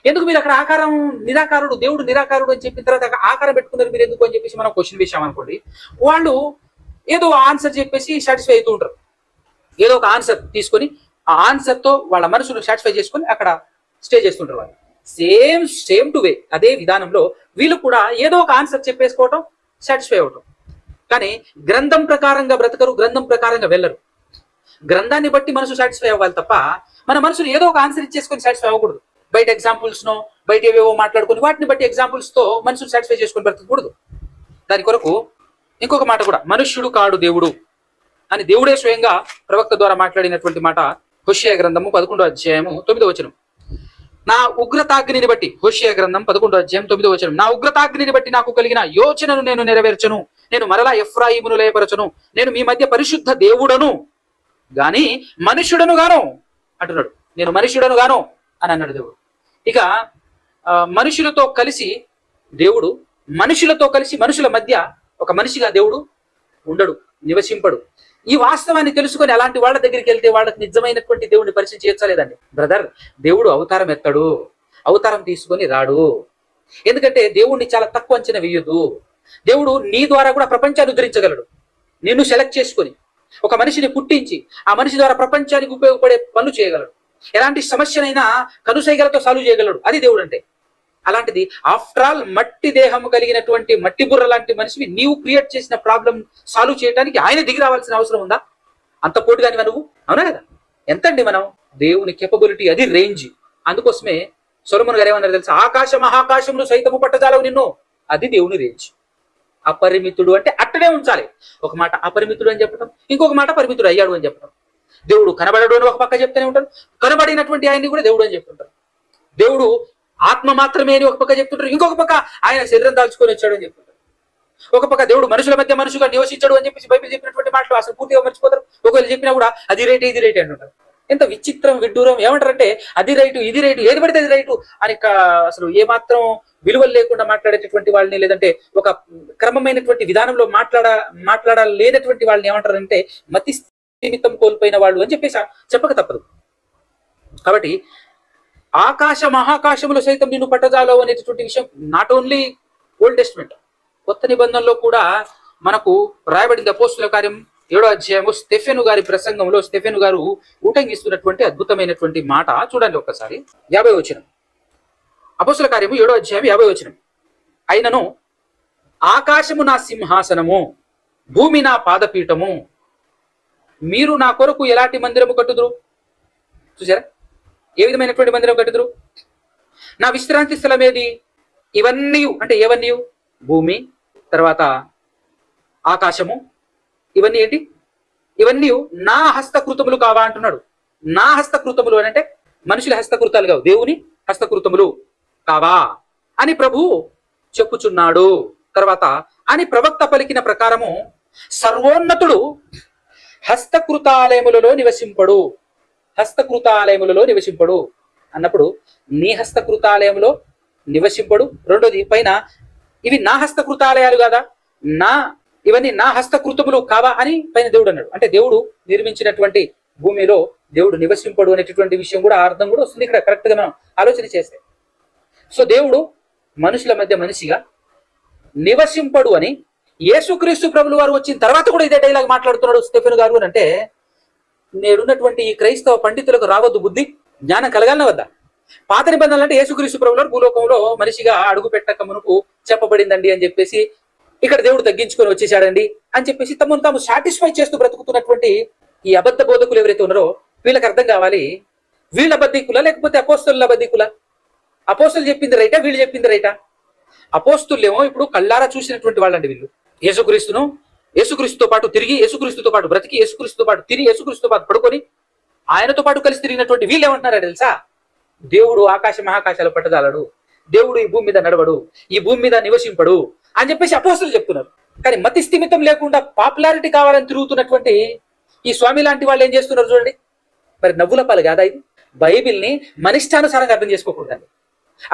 Speaker 3: ఎందుకు మీరు అక్కడ ఆకారం, నిరాకారుడు దేవుడు నిరాకారుడు అని చెప్పిన తర్వాత ఆకారం పెట్టుకున్నారు మీరు ఎందుకు అని చెప్పేసి మనం క్వశ్చన్ వేసామనుకోండి, వాళ్ళు ఏదో ఆన్సర్ చెప్పేసి సాటిస్ఫై అవుతూ ఉంటారు. ఏదో ఒక ఆన్సర్ తీసుకొని ఆ ఆన్సర్ తో వాళ్ళ మనసును సాటిస్ఫై చేసుకొని అక్కడ స్టే చేస్తుంటారు వాళ్ళు. సేమ్ టు వే అదే విధానంలో వీళ్ళు కూడా ఏదో ఒక ఆన్సర్ చెప్పేసుకోవటం, సాటిస్ఫై అవటం. కానీ గ్రంథం ప్రకారంగా బ్రతకరు, గ్రంథం ప్రకారంగా వెళ్ళరు. గ్రంథాన్ని బట్టి మనసు సాటిస్ఫై అవ్వాలి తప్ప మన మనసును ఏదో ఒక ఆన్సర్ ఇచ్చేసుకొని సాటిస్ఫై అవ్వకూడదు. బయట ఎగ్జాంపుల్స్ నో బయట ఏవేవో మాట్లాడుకొని వాటిని బట్టి ఎగ్జాంపుల్స్ తో మనసును సాటిస్ఫై చేసుకొని బ్రతకూడదు. దాని కొరకు ఇంకొక మాట కూడా, మనుష్యుడు కాడు దేవుడు అని దేవుడే స్వయంగా ప్రవక్త ద్వారా మాట్లాడినటువంటి మాట హోషేయ గ్రంథము 11వ అధ్యాయము 9వ వచనం. నా ఉగ్రతాగ్నిని బట్టి, హోషేయ గ్రంథం 11వ అధ్యాయం 9వ వచనం, నా ఉగ్రతాగ్నిని బట్టి నాకు కలిగిన యోచనను నేను నెరవేర్చను, నేను మరలా ఎఫ్రాయిమును లయపరచను, నేను మీ మధ్య పరిశుద్ధ దేవుడను గాని మనుష్యుడను గాను అంటున్నాడు. నేను మనుష్యుడను గాను అని అన్నాడు దేవుడు. ఇక మనుషులతో కలిసి దేవుడు, మనుషులతో కలిసి మనుషుల మధ్య ఒక మనిషిగా దేవుడు ఉండడు, నివసింపడు. ఈ వాస్తవాన్ని తెలుసుకొని అలాంటి వాళ్ళ దగ్గరికి వెళ్తే వాళ్ళకి నిజమైనటువంటి దేవుడిని పరిచయం చేయలేదండి. బ్రదర్, దేవుడు అవతారం ఎత్తాడు, అవతారం తీసుకొని రాడు. ఎందుకంటే దేవుడిని చాలా తక్కువ అంచనా వేయొద్దు. దేవుడు నీ ద్వారా కూడా ప్రపంచాన్ని ఉద్ధరించగలడు. నిన్ను సెలెక్ట్ చేసుకొని ఒక మనిషిని పుట్టించి ఆ మనిషి ద్వారా ప్రపంచానికి ఉపయోగపడే పనులు చేయగలడు. ఎలాంటి సమస్యనైనా కనుసైగలతో సాల్వ్ చేయగలడు. అది దేవుడు అంటే. అలాంటిది ఆఫ్టర్ ఆల్ మట్టి దేహము కలిగినటువంటి మట్టి బుర్ర లాంటి మనిషివి నీవు క్రియేట్ చేసిన ప్రాబ్లం సాల్వ్ చేయడానికి ఆయన దిగి రావాల్సిన అవసరం ఉందా? అంత పోటుగాని నువ్వు, అవునా కదా? ఎంతండి మనం దేవుని కేపబిలిటీ, అది రేంజ్. అందుకోసమే సొలొమోను గారు ఏమన్నారు తెలుసా, ఆకాశ మహాకాశములు సైతము పట్టజాలవు నిన్ను. అది దేవుని రేంజ్. అపరిమితుడు అంటే అట్టనే ఉంచాలి. ఒక మాట అపరిమితుడు అని చెప్పడం, ఇంకొక మాట పరిమితుడు అయ్యాడు అని చెప్పడం. దేవుడు కనబడడు అని ఒక పక్క చెప్తూనే ఉంటారు, కనబడినటువంటి ఆయన్ని కూడా దేవుడు అని చెప్తుంటారు. దేవుడు ఆత్మ మాత్రమే అని ఒక పక్క చెప్తుంటారు, ఇంకొక పక్క ఆయన శరీరం దాల్చుకొని వచ్చాడు అని చెప్తుంటారు. ఒక పక్క దేవుడు మనుషుల మధ్య మనుషుగా నివసించడు అని చెప్పేసి బైబిల్ చెప్పినటువంటి మాటలు అసలు పూర్తిగా మర్చిపోతారు. ఒకవేళ చెప్పినా కూడా అది రైట్ ఇది రైట్ అంటుంటారు. ఎంత విచిత్రం విడ్డూరం. ఏమంటారంటే అది రైటు ఇది రైటు ఏది పడితే అది రైటు అని అసలు ఏమాత్రం విలువలు లేకుండా మాట్లాడేటటువంటి వాళ్ళని, లేదంటే ఒక క్రమమైనటువంటి విధానంలో మాట్లాడలేనటువంటి వాళ్ళని ఏమంటారంటే మతి స్థిమితం కోల్పోయిన వాళ్ళు అని చెప్పేసి చెప్పక తప్పదు. కాబట్టి ఆకాశ మహాకాశములో సైతం నిన్ను పట్టజాలవు అనేటటువంటి విషయం నాట్ ఓన్లీ ఓల్డ్ టెస్ట్మెంట్, కొత్త నిబంధనలో కూడా మనకు రాయబడింది. అపోస్తుల కార్యం 7వ అధ్యాయము స్టెఫెను గారి ప్రసంగంలో స్టెఫెను గారు ఊటంగిస్తున్నటువంటి అద్భుతమైనటువంటి మాట చూడండి ఒక్కసారి. 50వ వచనం, అపోస్తుల కార్యము 7వ అధ్యాయం 50వ వచనం. అయినను ఆకాశము నా సింహాసనము, భూమి నా పాదపీఠము, మీరు నా కొరకు ఎలాంటి మందిరము కట్టుదురు? చూసారా ఏ విధమైనటువంటి మందిరం కట్టుదురు? నా విశ్రాంతి స్థలం ఏది? ఇవన్నీ అంటే ఏవన్నీ? భూమి, తర్వాత ఆకాశము, ఇవన్నీ ఏంటి? ఇవన్నీ నా హస్తకృతములు కావా అంటున్నాడు. నా హస్తకృతములు అని అంటే మనుషుల హస్తకృతాలు కావు, దేవుని హస్తకృతములు కావా అని ప్రభు చెప్పుచున్నాడు. తర్వాత అని ప్రవక్త పలికిన ప్రకారము సర్వోన్నతుడు హస్తకృతాలయములలో నివసింపడు, హస్తకృతాలయములలో నివసింపడు అన్నప్పుడు నీ హస్తకృతాలయంలో నివసింపడు. రెండోది పైన ఇవి నా హస్తకృతాలయాలు కాదా, ఇవన్నీ నా హస్తకృతములు కావా అని పైన దేవుడు అన్నాడు. అంటే దేవుడు నిర్మించినటువంటి భూమిలో దేవుడు నివసింపడు అనేటటువంటి విషయం కూడా అర్థం కూడా వస్తుంది ఇక్కడ కరెక్ట్ గా మనం ఆలోచన చేస్తే. సో దేవుడు మనుషుల మధ్య మనిషిగా నివసింపడు అని యేసుక్రీస్తు ప్రభులు వారు వచ్చిన తర్వాత కూడా ఇదే డైలాగ్ మాట్లాడుతున్నాడు స్టెఫెను గారు అని అంటే, నేడున్నటువంటి ఈ క్రైస్తవ పండితులకు రావద్దు బుద్ధి, జ్ఞానం కలగాలన వద్దా? పాత నిబంధనలు అంటే యేసుక్రీస్తు ప్రభులు వారు భూలోకంలో మనిషిగా అడుగు పెట్టక మునుపు చెప్పబడిందండి అని చెప్పేసి, ఇక్కడ దేవుడు తగ్గించుకొని వచ్చేసాడండి అని చెప్పేసి తమను తాము సాటిస్ఫై చేస్తూ బ్రతుకుతున్నటువంటి ఈ అబద్ధ బోధకులు ఎవరైతే ఉన్నారో వీళ్ళకి అర్థం కావాలి, వీళ్ళ బద్ధికులా లేకపోతే అపోస్తలుల బద్ధికులా? అపోస్తలు చెప్పింది రైటా, వీళ్ళు చెప్పింది రైటా? అపోస్తులేమో ఇప్పుడు కళ్ళారా చూసినటువంటి వాళ్ళండి వీళ్ళు. యేసుక్రీస్తుతో పాటు తిరిగి, యేసుక్రీస్తుతో పాటు బ్రతికి, యేసుక్రీస్తుతో పాటు తిరిగి, యేసుక్రీస్తుతో పాటు పడుకొని ఆయనతో పాటు కలిసి తిరిగినటువంటి వీళ్ళు ఏమంటున్నారా తెలుసా? దేవుడు ఆకాశ మహాకాశాలు పట్టజాలడు, దేవుడు ఈ భూమి మీద నడవడు, ఈ భూమి మీద నివసింపడు అని చెప్పేసి అపోస్తలు చెప్తున్నారు. కానీ మతి స్థిమితం లేకుండా పాపులారిటీ కావాలని తిరుగుతున్నటువంటి ఈ స్వామి లాంటి వాళ్ళు ఏం చేస్తున్నారు చూడండి. మరి నవ్వుల పాలు కాదా ఇది? బైబిల్ని మనిష్టానుసారంగా అర్థం చేసుకోకూడదు.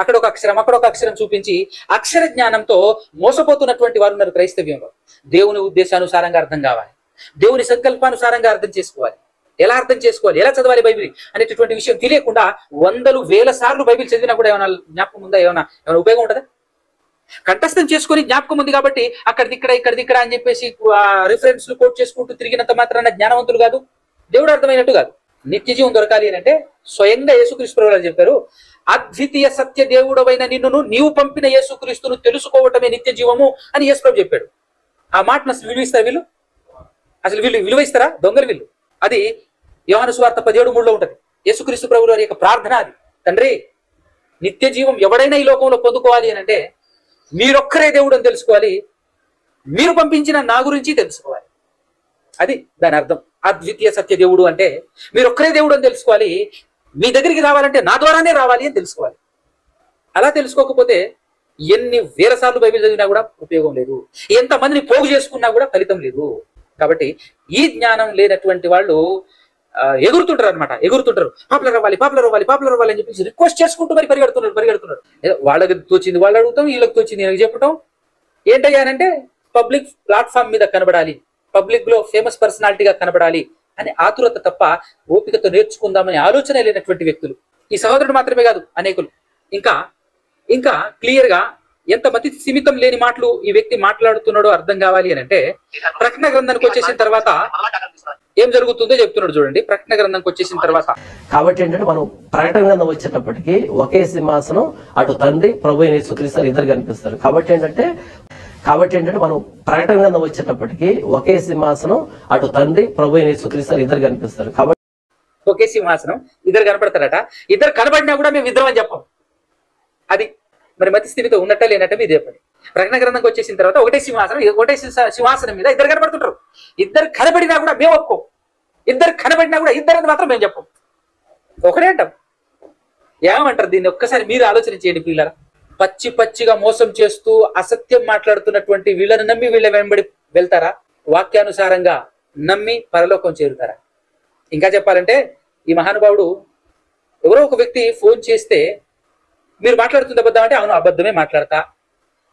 Speaker 3: అక్కడ ఒక అక్షరం అక్కడ ఒక అక్షరం చూపించి అక్షర జ్ఞానంతో మోసపోతున్నటువంటి వారు ఉన్నారు క్రైస్తవ్యంలో. దేవుని ఉద్దేశానుసారంగా అర్థం కావాలి, దేవుని సంకల్పానుసారంగా అర్థం చేసుకోవాలి. ఎలా అర్థం చేసుకోవాలి, ఎలా చదవాలి బైబిల్ అనేటటువంటి విషయం తెలియకుండా వందలు వేల సార్లు బైబిల్ చదివినా కూడా ఏమైనా జ్ఞాపకం ఉందా? ఏమైనా ఉపయోగం ఉంటుందా? కంఠస్థం చేసుకుని జ్ఞాపకం ఉంది కాబట్టి అక్కడిది ఇక్కడ అని చెప్పేసి రిఫరెన్స్ కోట్ చేసుకుంటూ తిరిగినంత మాత్రాన జ్ఞానవంతులు కాదు, దేవుడు అర్థమైనట్టు కాదు. నిత్య జీవం దొరకాలి అని అంటే స్వయంగా యేసుక్రీస్తు ప్రభువు చెప్పారు, అద్వితీయ సత్య దేవుడవైన నిన్నును నీవు పంపిన యేసుక్రీస్తును తెలుసుకోవటమే నిత్య జీవము అని యేసు ప్రభు చెప్పాడు. ఆ మాటను అసలు విలువిస్తారు వీళ్ళు? అసలు వీళ్ళు విలువిస్తారా? దొంగలు వీళ్ళు. అది యోహాను సువార్త 17:3 ఉంటది. యేసుక్రీస్తు ప్రభువు వారి యొక్క ప్రార్థన అది. తండ్రి, నిత్య జీవం ఎవడైనా ఈ లోకంలో పొందుకోవాలి అని అంటే మీరొక్కరే దేవుడు అని తెలుసుకోవాలి, మీరు పంపించిన నా గురించి తెలుసుకోవాలి. అది దాని అర్థం. అద్వితీయ సత్య దేవుడు అంటే మీరొక్కరే దేవుడు అని తెలుసుకోవాలి, మీ దగ్గరికి రావాలంటే నా ద్వారానే రావాలి అని తెలుసుకోవాలి. అలా తెలుసుకోకపోతే ఎన్ని వేల సార్లు బైబిల్ చదివినా కూడా ఉపయోగం లేదు, ఎంతమందిని పోగు చేసుకున్నా కూడా ఫలితం లేదు. కాబట్టి ఈ జ్ఞానం లేనటువంటి వాళ్ళు ఎగురుతుంటారు అనమాట. పాపులర్ అవ్వాలి అని చెప్పేసి రిక్వెస్ట్ చేసుకుంటూ మరి పరిగెడుతున్నారు. వాళ్ళకి తోచింది వాళ్ళు అడుగుతాం, వీళ్ళకి తోచింది నేను చెప్పటం. ఏంటయ్యానంటే పబ్లిక్ ప్లాట్ఫామ్ మీద కనబడాలి, పబ్లిక్ లో ఫేమస్ పర్సనాలిటీగా కనబడాలి అని ఆతురత తప్ప ఓపికతో నేర్చుకుందామని ఆలోచన లేనటువంటి వ్యక్తులు. ఈ సహోదరుడు మాత్రమే కాదు, అనేకులు. ఇంకా క్లియర్ గా ఎంత మతి సిమితం లేని మాటలు ఈ వ్యక్తి మాట్లాడుతున్నాడో అర్థం కావాలి అని అంటే ప్రకటన గ్రంథానికి వచ్చేసిన తర్వాత ఏం జరుగుతుందో చెప్తున్నాడు చూడండి. ప్రకటన గ్రంథంకి వచ్చేసిన తర్వాత
Speaker 2: కాబట్టి ఏంటంటే మనం ప్రకటన గ్రంథం వచ్చేటప్పటికి ఒకే సింహాసనం, అటు తండ్రి ప్రభు యేసుక్రీస్తు ఇద్దరు కనిపిస్తారు. కాబట్టి ఏంటంటే మనం ప్రకటన గ్రంథం వచ్చేటప్పటికి ఒకే సింహాసనం, అటు తండ్రి ప్రభు యేసుక్రీస్తు ఇద్దరు కనిపిస్తారు. కాబట్టి
Speaker 3: ఒకే సింహాసనం, ఇద్దరు కనపడతారట. ఇద్దరు కనబడినా కూడా మేము ఇద్దరం అని చెప్పం. అది మరి మతి స్థితితో ఉన్నట్ట లేనట్ట మీరు చెప్పండి. ప్రకటన గ్రంథంకి వచ్చేసిన తర్వాత ఒకటే సింహాసనం మీద ఇద్దరు కనబడుతుంటారు. ఇద్దరు కనబడినా కూడా మేము ఒప్పుకోం, ఇద్దరు కనబడినా కూడా ఇద్దరని మాత్రం మేము చెప్పం, ఒకటే అంటాం. ఏమంటారు దీన్ని? ఒక్కసారి మీరు ఆలోచన చేయండి పిల్లల. పచ్చి పచ్చిగా మోసం చేస్తూ అసత్యం మాట్లాడుతున్నటువంటి వీళ్ళని నమ్మి వీళ్ళ వెంబడి వెళ్తారా? వాక్యానుసారంగా నమ్మి పరలోకం చేరుతారా? ఇంకా చెప్పాలంటే ఈ మహానుభావుడు ఎవరో ఒక వ్యక్తి ఫోన్ చేస్తే మీరు మాట్లాడుతుంది అబద్ధం అంటే అవును అబద్ధమే మాట్లాడతా.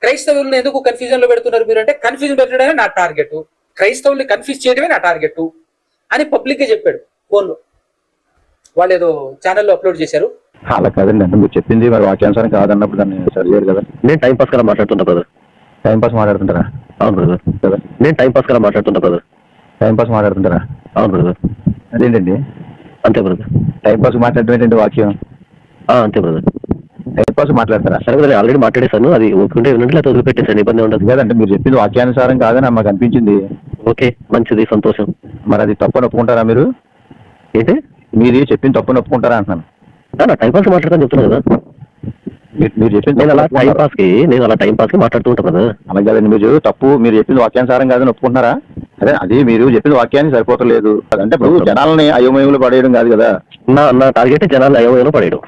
Speaker 3: క్రైస్తవులను ఎందుకు కన్ఫ్యూజన్ లో పెడుతున్నారు మీరు అంటే కన్ఫ్యూజన్ పెట్టడమే నా టార్గెట్, క్రైస్తవుల్ని కన్ఫ్యూజ్ చేయడమే నా టార్గెట్ అని పబ్లిక్ గా చెప్పాడు ఫోన్లో. వాళ్ళు ఏదో ఛానల్లో అప్లోడ్ చేశారు.
Speaker 4: అలా కాదండి, అంటే మీరు చెప్పింది మరి వాక్యానుసారం కాదన్నప్పుడు దాన్ని సరి చేయరు కదా. నేను టైం పాస్ కదా మాట్లాడుతుంటా బ్రదర్. టైం పాస్ మాట్లాడుతుంటారా? అవును బ్రదర్. కదా నేను టైం పాస్ కదా మాట్లాడుతుంటా బ్రదర్. టైం పాస్ మాట్లాడుతుంటారా? అవును బ్రదర్. అదేంటండి? అంతే బ్రదర్. టైం పాస్ మాట్లాడటం ఏంటంటే వాక్యం? అంతే బ్రదర్. టైం పాస్ మాట్లాడతారా? సరే బ్రదర్, ఆల్రెడీ మాట్లాడేశాను, అది ఒప్పుకుంటే వినండి లేకపోతే వదిలిపెట్టేసాను, ఇబ్బంది ఉండదు కదంటే. మీరు చెప్పింది వాక్యానుసారం కాదని మాకు అనిపించింది. ఓకే, మంచిది, సంతోషం. మరి అది తప్పు ఒప్పుకుంటారా మీరు? ఏంటి మీరు చెప్పింది తప్పు ఒప్పుకుంటారా అంటున్నాను. నా టైం పాస్ మాట్లాడతాను చెప్తున్నా కదా. మీరు చెప్పింది నేను అలా టైం పాస్ కి మాట్లాడుతూ ఉంటాను కదా. అలాగే కదండి, మీరు తప్పు, మీరు చెప్పింది వాక్యానుసారం కాదని ఒప్పుకుంటున్నారా? అదే అది మీరు చెప్పిన వాక్యాన్ని సరిపోతలేదు అంటే ఇప్పుడు జనాలని అయోమయంలో పడేయడం కాదు కదా. నా టార్గెట్ జనాలను అయోమయంలో పడేయడం.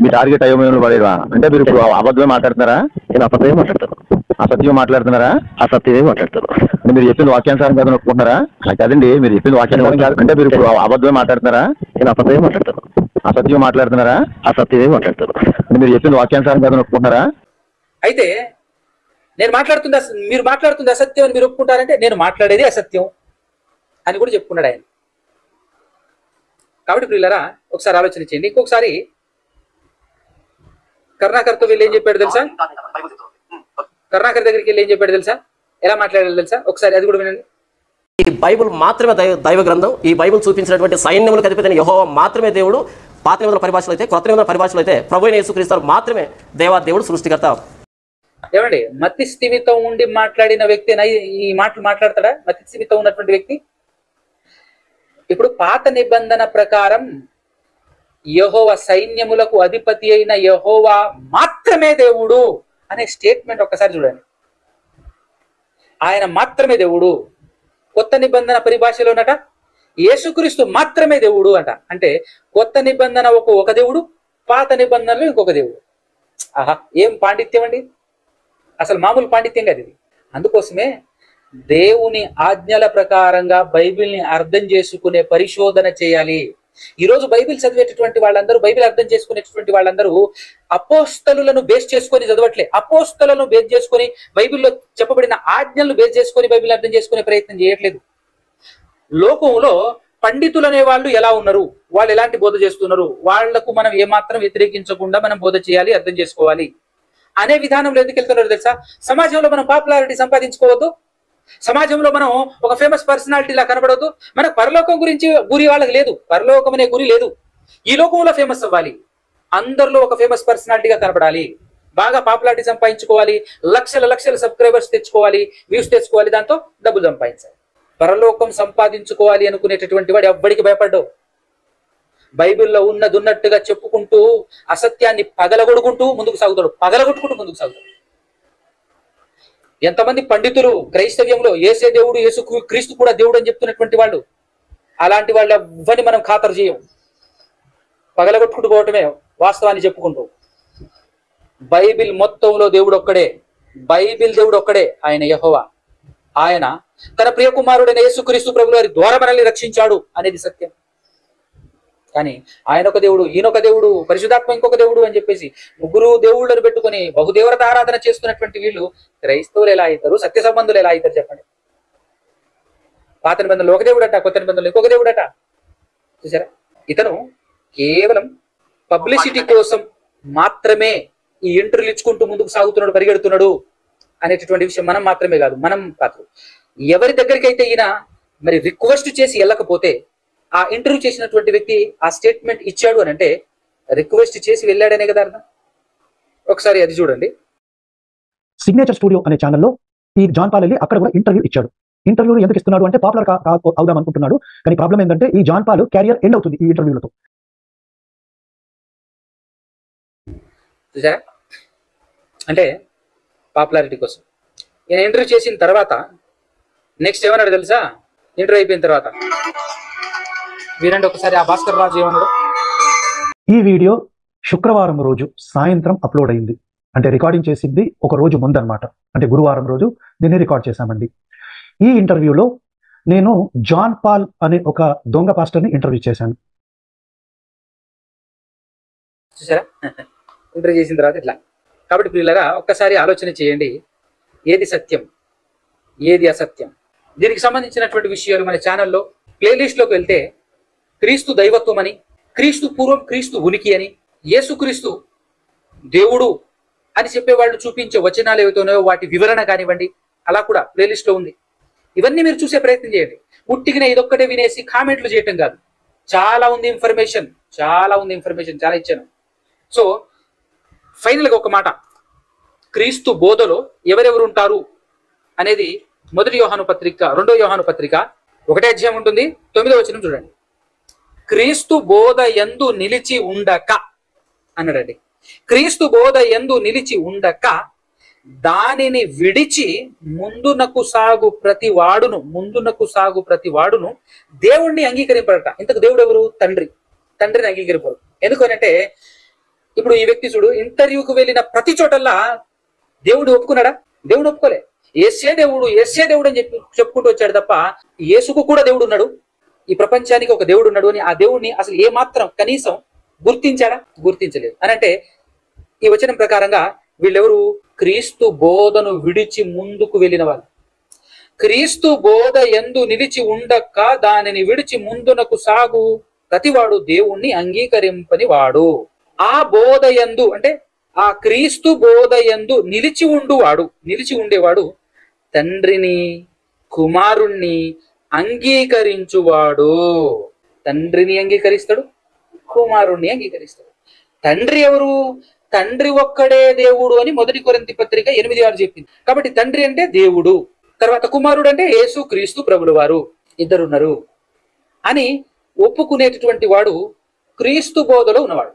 Speaker 4: మీ టార్గెట్ అయోమయంలో పడేయడం అంటే మీరు ఇప్పుడు అబద్ధమే మాట్లాడుతున్నారా? నేను అబద్ధమే మాట్లాడతాను. అసత్యం మాట్లాడుతున్నారా? అసత్యమే మాట్లాడతాను. మీరు చెప్పింది వాక్యానుసారం కాదని ఒప్పుకుంటున్నారా? అలా కాదండి, మీరు చెప్పింది వాక్యానుసారం కాదు అంటే మీరు ఇప్పుడు అబద్ధమే మాట్లాడుతున్నారా? నేను అబద్ధమే మాట్లాడతాను. అసత్యం మాట్లాడుతున్నారా? అసత్యమే మాట్లాడతాను. మీరు చెప్పింది వాక్యానుసారం కాదని ఒప్పుకుంటున్నారా?
Speaker 3: అయితే నేను మాట్లాడుతుంది మీరు మాట్లాడుతుంది అసత్యం అని మీరు ఒప్పుకుంటారంటే నేను మాట్లాడేది అసత్యం అని కూడా చెప్పుకున్నాడు ఆయన. కాబట్టి ప్రియులారా ఒకసారి ఆలోచన చేయండి. ఇంకొకసారి కరుణాకర్తో వీళ్ళు ఏం చెప్పాడు తెలుసా? కరుణాకర్ దగ్గరికి వెళ్ళి ఏం చెప్పాడు తెలుసా? ఎలా మాట్లాడాలి తెలుసా? ఒకసారి అది కూడా వినండి.
Speaker 2: ఈ బైబుల్ మాత్రమే దైవ గ్రంథం. ఈ బైబుల్ చూపించినటువంటి సైన్యములకు అధిపతి యెహోవా మాత్రమే దేవుడు. పాత నిబంధన పరిభాషలో అయితే, క్రొత్త నిబంధన పరిభాషలో అయితే ప్రభువైన యేసుక్రీస్తు మాత్రమే దేవుడు సృష్టికర్త.
Speaker 3: ఏమండి, మతి స్థిమితం ఉండి మాట్లాడిన వ్యక్తి ఈ మాటలు మాట్లాడతాడా? మతి స్థిమితం ఉన్నటువంటి వ్యక్తి. ఇప్పుడు పాత నిబంధన ప్రకారం యెహోవా సైన్యములకు అధిపతి అయిన యెహోవా మాత్రమే దేవుడు అనే స్టేట్మెంట్ ఒక్కసారి చూడండి. ఆయన మాత్రమే దేవుడు. కొత్త నిబంధన పరిభాషలోనట యేసుక్రీస్తు మాత్రమే దేవుడు అంట. అంటే కొత్త నిబంధన ఒక దేవుడు, పాత నిబంధనలో ఇంకొక దేవుడు. ఆహా, ఏం పాండిత్యం అండి! అసలు మామూలు పాండిత్యం కాదు ఇది. అందుకోసమే దేవుని ఆజ్ఞల ప్రకారంగా బైబిల్ని అర్థం చేసుకునే పరిశోధన చేయాలి. ఈరోజు బైబిల్ చదివేటటువంటి వాళ్ళందరూ, బైబిల్ అర్థం చేసుకునేటటువంటి వాళ్ళందరూ అపోస్తలులను బేస్ చేసుకొని చదవట్లే. అపోస్తలను బేస్ చేసుకొని, బైబిల్లో చెప్పబడిన ఆజ్ఞలను బేస్ చేసుకొని బైబిల్ అర్థం చేసుకునే ప్రయత్నం చేయట్లేదు. లోకంలో పండితులు అనే వాళ్ళు ఎలా ఉన్నారు, వాళ్ళు ఎలాంటి బోధ చేస్తున్నారు, వాళ్లకు మనం ఏమాత్రం వ్యతిరేకించకుండా మనం బోధ చేయాలి, అర్థం చేసుకోవాలి అనే విధానంలో ఎందుకు వెళ్తున్నారు తెలుసా? సమాజంలో మనం పాపులారిటీ సంపాదించుకోవద్దు, సమాజంలో మనం ఒక ఫేమస్ పర్సనాలిటీ లా కనబడవద్దు. మనకు పరలోకం గురించి గురి వాళ్ళకి లేదు, పరలోకం అనే గురి లేదు. ఈ లోకంలో ఫేమస్ అవ్వాలి, అందరిలో ఒక ఫేమస్ పర్సనాలిటీగా కనబడాలి, బాగా పాపులారిటీ సంపాదించుకోవాలి, లక్షల సబ్స్క్రైబర్స్ తెచ్చుకోవాలి, వ్యూస్ తెచ్చుకోవాలి, దాంతో డబ్బులు సంపాదించాలి. పరలోకం సంపాదించుకోవాలి అనుకునేటటువంటి వాడు ఎవ్వడికి భయపడ్డావు. బైబిల్లో ఉన్నట్టుగా చెప్పుకుంటూ అసత్యాన్ని పగలగొడుకుంటూ ముందుకు సాగుతాడు, పగలగొట్టుకుంటూ ముందుకు సాగుతాడు. ఎంతమంది పండితులు క్రైస్తవ్యంలో యేసే దేవుడు, యేసు క్రీస్తు కూడా దేవుడు అని చెప్తున్నటువంటి వాళ్ళు, అలాంటి వాళ్ళు ఎవ్వరిని మనం ఖాతరు చేయం, పగలగొట్టుకుంటూ పోవటమే వాస్తవాన్ని చెప్పుకుంటూ. బైబిల్ మొత్తంలో దేవుడు ఒక్కడే, బైబిల్ దేవుడు ఒక్కడే, ఆయన యెహోవా. ఆయన తన ప్రియ కుమారుడైన యేసుక్రీస్తు ప్రభువు వారి ద్వారా మనల్ని రక్షించాడు అనేది సత్యం. కానీ ఆయన ఒక దేవుడు, ఈయనొక దేవుడు, పరిశుధాత్మ ఇంకొక దేవుడు అని చెప్పేసి ముగ్గురు దేవుళ్ళను పెట్టుకుని బహుదేవత ఆరాధన చేస్తున్నటువంటి వీళ్ళు క్రైస్తవులు ఎలా అవుతారు, సత్య సంబంధులు ఎలా అవుతారు చెప్పండి? పాత నిబంధనలు ఒక దేవుడట, కొత్త నిబంధనలు ఇంకొక దేవుడట. చూసారా? ఇతను కేవలం పబ్లిసిటీ కోసం మాత్రమే ఈ ఇంటర్వ్యూలు ఇచ్చుకుంటూ ముందుకు సాగుతున్నాడు, పరిగెడుతున్నాడు అనేటటువంటి విషయం మనం మాత్రమే కాదు, మనం కాదు, ఎవరి దగ్గరికి అయితే ఈయన మరి రిక్వెస్ట్ చేసి వెళ్ళకపోతే, ఆ ఇంటర్వ్యూ చేసినటువంటి వ్యక్తి ఆ స్టేట్మెంట్ ఇచ్చాడు అని అంటే రిక్వెస్ట్ చేసి వెళ్ళాడనే కదా అర్థం. ఒకసారి అది చూడండి.
Speaker 1: సిగ్నేచర్ స్టూడియో అనే ఛానల్లో ఈ జాన్ పాల్ వెళ్ళి అక్కడ కూడా ఇంటర్వ్యూ ఇచ్చాడు. ఇంటర్వ్యూలు ఎందుకు ఇస్తున్నాడు అంటే పాపులర్ అవుదాం అనుకుంటున్నాడు. కానీ ప్రాబ్లం ఏంటంటే ఈ జాన్ పాల్ క్యారియర్ ఎండ్ అవుతుంది ఈ ఇంటర్వ్యూలతో.
Speaker 3: చూసారా? అంటే పాపులారిటీ కోసం ఈయన ఇంటర్వ్యూ చేసిన తర్వాత నెక్స్ట్ ఏమన్నాడు తెలుసా? ఇంటర్వ్యూ అయిపోయిన తర్వాత వీరండి ఒకసారి ఆ భాస్కర్ రాజు ఏమన్నాడు.
Speaker 1: ఈ వీడియో శుక్రవారం రోజు సాయంత్రం అప్లోడ్ అయింది. అంటే రికార్డింగ్ చేసింది ఒక రోజు ముందనమాట, అంటే గురువారం రోజు దీన్ని రికార్డ్ చేశామండి. ఈ ఇంటర్వ్యూలో నేను జాన్ పాల్ అనే ఒక దొంగ పాస్టర్ని ఇంటర్వ్యూ చేశాను.
Speaker 3: చూసారా, ఇంటర్వ్యూ చేసిన తర్వాత ఇట్లా. కాబట్టి పిల్లరా ఒక్కసారి ఆలోచన చేయండి, ఏది సత్యం ఏది అసత్యం. దీనికి సంబంధించినటువంటి విషయాలు మన ఛానల్లో ప్లేలిస్ట్లోకి వెళ్తే క్రీస్తు దైవత్వం అని, క్రీస్తు పూర్వం క్రీస్తు ఉనికి అని, యేసుక్రీస్తు దేవుడు అని చెప్పేవాళ్ళు చూపించే వచనాలు ఏవైతున్నాయో వాటి వివరణ కానివ్వండి, అలా కూడా ప్లేలిస్ట్లో ఉంది. ఇవన్నీ మీరు చూసే ప్రయత్నం చేయండి. ఉట్టిగిన ఇదొక్కటే వినేసి కామెంట్లు చేయటం కాదు. చాలా ఉంది ఇన్ఫర్మేషన్, చాలా ఇచ్చాను. సో ఫైనల్గా ఒక మాట, క్రీస్తు బోధలో ఎవరెవరు ఉంటారు అనేది 1 యోహాను పత్రిక 2వ యోహాను పత్రిక 1వ అధ్యాయం ఉంటుంది, 9వ వచనం చూడండి. క్రీస్తు బోధ యందు నిలిచి ఉండక అన్నాడండి. క్రీస్తు బోధ యందు నిలిచి ఉండక దానిని విడిచి ముందునకు సాగు ప్రతి వాడును దేవుణ్ణి అంగీకరింపడట. ఇంతకు దేవుడు ఎవరు? తండ్రిని అంగీకరింపరు. ఎందుకనంటే ఇప్పుడు ఈ వ్యక్తి చూడు, ఇంటర్వ్యూకి వెళ్ళిన ప్రతి చోటల్లా దేవుడు ఒప్పుకున్నాడా? దేవుడు ఒప్పుకోలే. యేసే దేవుడు అని చెప్పుకుంటూ వచ్చాడు తప్ప యేసుకు కూడా దేవుడు ఉన్నాడు, ఈ ప్రపంచానికి ఒక దేవుడు ఉన్నాడు అని ఆ దేవుడిని అసలు ఏ మాత్రం కనీసం గుర్తించాడా? గుర్తించలేదు. అని అంటే ఈ వచనం ప్రకారంగా వీళ్ళెవరు? క్రీస్తు బోధను విడిచి ముందుకు వెళ్ళిన వాళ్ళు. క్రీస్తు బోధ యందు నిలిచి ఉండక దానిని విడిచి ముందునకు సాగు ప్రతివాడు దేవుణ్ణి అంగీకరింపని వాడు. ఆ బోధ యందు అంటే ఆ క్రీస్తు బోధ యందు నిలిచి ఉండేవాడు తండ్రిని కుమారుణ్ణి అంగీకరించువాడు. తండ్రిని అంగీకరిస్తాడు, కుమారుణ్ణి అంగీకరిస్తాడు. తండ్రి ఎవరు? తండ్రి ఒక్కడే దేవుడు అని 1 కొరింథీ పత్రిక 8:6 చెప్పింది. కాబట్టి తండ్రి అంటే దేవుడు, తర్వాత కుమారుడు అంటే యేసు క్రీస్తు ప్రభుల వారు, ఇద్దరున్నారు అని ఒప్పుకునేటటువంటి వాడు క్రీస్తు బోధలో ఉన్నవాడు.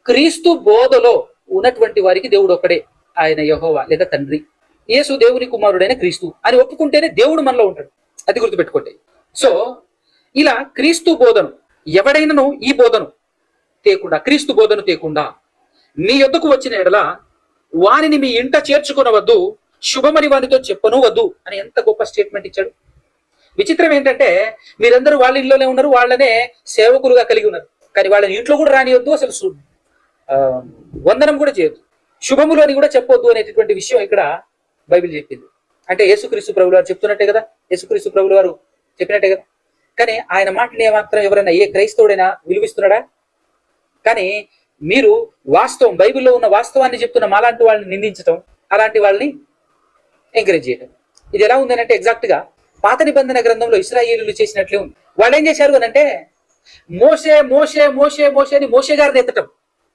Speaker 3: క్రీస్తు బోధలో ఉన్నటువంటి వారికి దేవుడు ఒక్కడే, ఆయన యెహోవా లేదా తండ్రి. యేసు దేవుని కుమారుడైన క్రీస్తు అని ఒప్పుకుంటేనే దేవుడు మనలో ఉంటాడు. అది గుర్తుపెట్టుకోండి. సో ఇలా క్రీస్తు బోధను ఎవడైనాను ఈ బోధను తేకుండా, క్రీస్తు బోధను తేకుండా మీ యొద్దకు వచ్చిన ఎడల వానిని మీ ఇంట చేర్చుకొనవద్దు, శుభమని వానితో చెప్పను వద్దు అని ఎంత గొప్ప స్టేట్మెంట్ ఇచ్చాడు. విచిత్రం ఏంటంటే మీరందరూ వాళ్ళ ఇంట్లోనే ఉన్నారు, వాళ్ళనే సేవకులుగా కలిగి ఉన్నారు, కానీ వాళ్ళని ఇంట్లో కూడా రానియొద్దు, అసలు వందనం కూడా చేయొద్దు, శుభములు అని కూడా చెప్పొద్దు అనేటటువంటి విషయం ఇక్కడ బైబిల్ చెప్పింది. అంటే యేసుక్రీస్తు ప్రభులు వారు చెప్తున్నట్టే కదా, యేసుక్రీస్తు ప్రభులు వారు చెప్పినట్టే కదా. కానీ ఆయన మాటని ఏమాత్రం ఎవరైనా ఏ క్రైస్తవుడైనా విలువిస్తున్నాడా? కానీ మీరు వాస్తవం, బైబిల్లో ఉన్న వాస్తవాన్ని చెప్తున్న మాలాంటి వాళ్ళని నిందించటం, అలాంటి వాళ్ళని ఎంకరేజ్ చేయటం, ఇది ఎలా ఉందనంటే ఎగ్జాక్ట్ గా పాత నిబంధన గ్రంథంలో ఇశ్రాయేలీయులు చేసినట్లే ఉంది. వాళ్ళు ఏం చేశారు అని అంటే మోషే అని మోషే గారిని ఎత్తటం,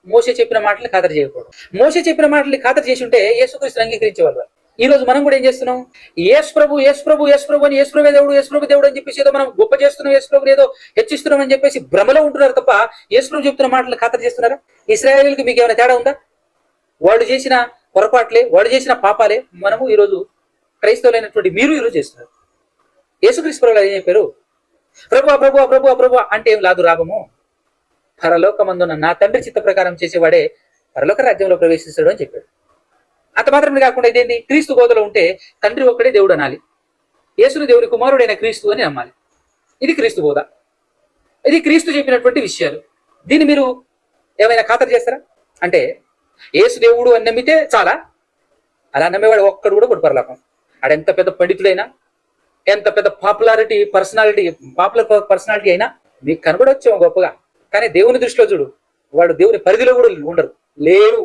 Speaker 3: మోషే చెప్పిన మాటలు ఖాతరు చేయకూడదు. మోషే చెప్పిన మాటలు ఖాతరు చేసి ఉంటే యేసుక్రీస్తుని అంగీకరించేవాళ్ళు. ఈ రోజు మనం కూడా ఏం చేస్తున్నాం? యేసు ప్రభు అని యేసుప్రభు దేవుడు అని చెప్పేసి ఏదో మనం గొప్ప చేస్తున్నాం, యేసుప్రభుని ఏదో హెచ్చిస్తున్నాం అని చెప్పేసి భ్రమలో ఉంటున్నారు తప్ప యేసుప్రభు చెప్తున్న మాటలు ఖాతరు చేస్తున్నారా? ఇశ్రాయేలీయులకి మీకు ఏమైనా తేడా ఉందా? వాళ్ళు చేసిన పొరపాట్లే, వాళ్ళు చేసిన పాపాలే మనము ఈరోజు క్రైస్తవులైనటువంటి మీరు ఈరోజు చేస్తున్నారు. యేసుక్రీస్తు ప్రభువు ఏం చెప్పారు? ప్రభు అంటే ఏం లాదు రాగము, పరలోకమందున్న నా తండ్రి చిత్త ప్రకారం చేసేవాడే పరలోక రాజ్యంలో ప్రవేశిస్తాడు అని చెప్పాడు. అంత మాత్రమే కాకుండా ఇదేంటి? క్రీస్తు బోధలో ఉంటే తండ్రి ఒక్కడే దేవుడు అనాలి, యేసుని దేవుని కుమారుడైన క్రీస్తు అని నమ్మాలి. ఇది క్రీస్తు బోధ, ఇది క్రీస్తు చెప్పినటువంటి విషయాలు. దీన్ని మీరు ఏమైనా ఖాతరు చేస్తారా? అంటే యేసు దేవుడు అని నమ్మితే చాలా, అలా నమ్మేవాడు ఒక్కడు కూడా పరలోకం. ఆడెంత పెద్ద పండితుడైనా, ఎంత పెద్ద పాపులర్ పర్సనాలిటీ అయినా మీకు కనబడవచ్చు గొప్పగా, కానీ దేవుని దృష్టిలో చూడు, వాడు దేవుని పరిధిలో కూడా ఉండరు, లేరు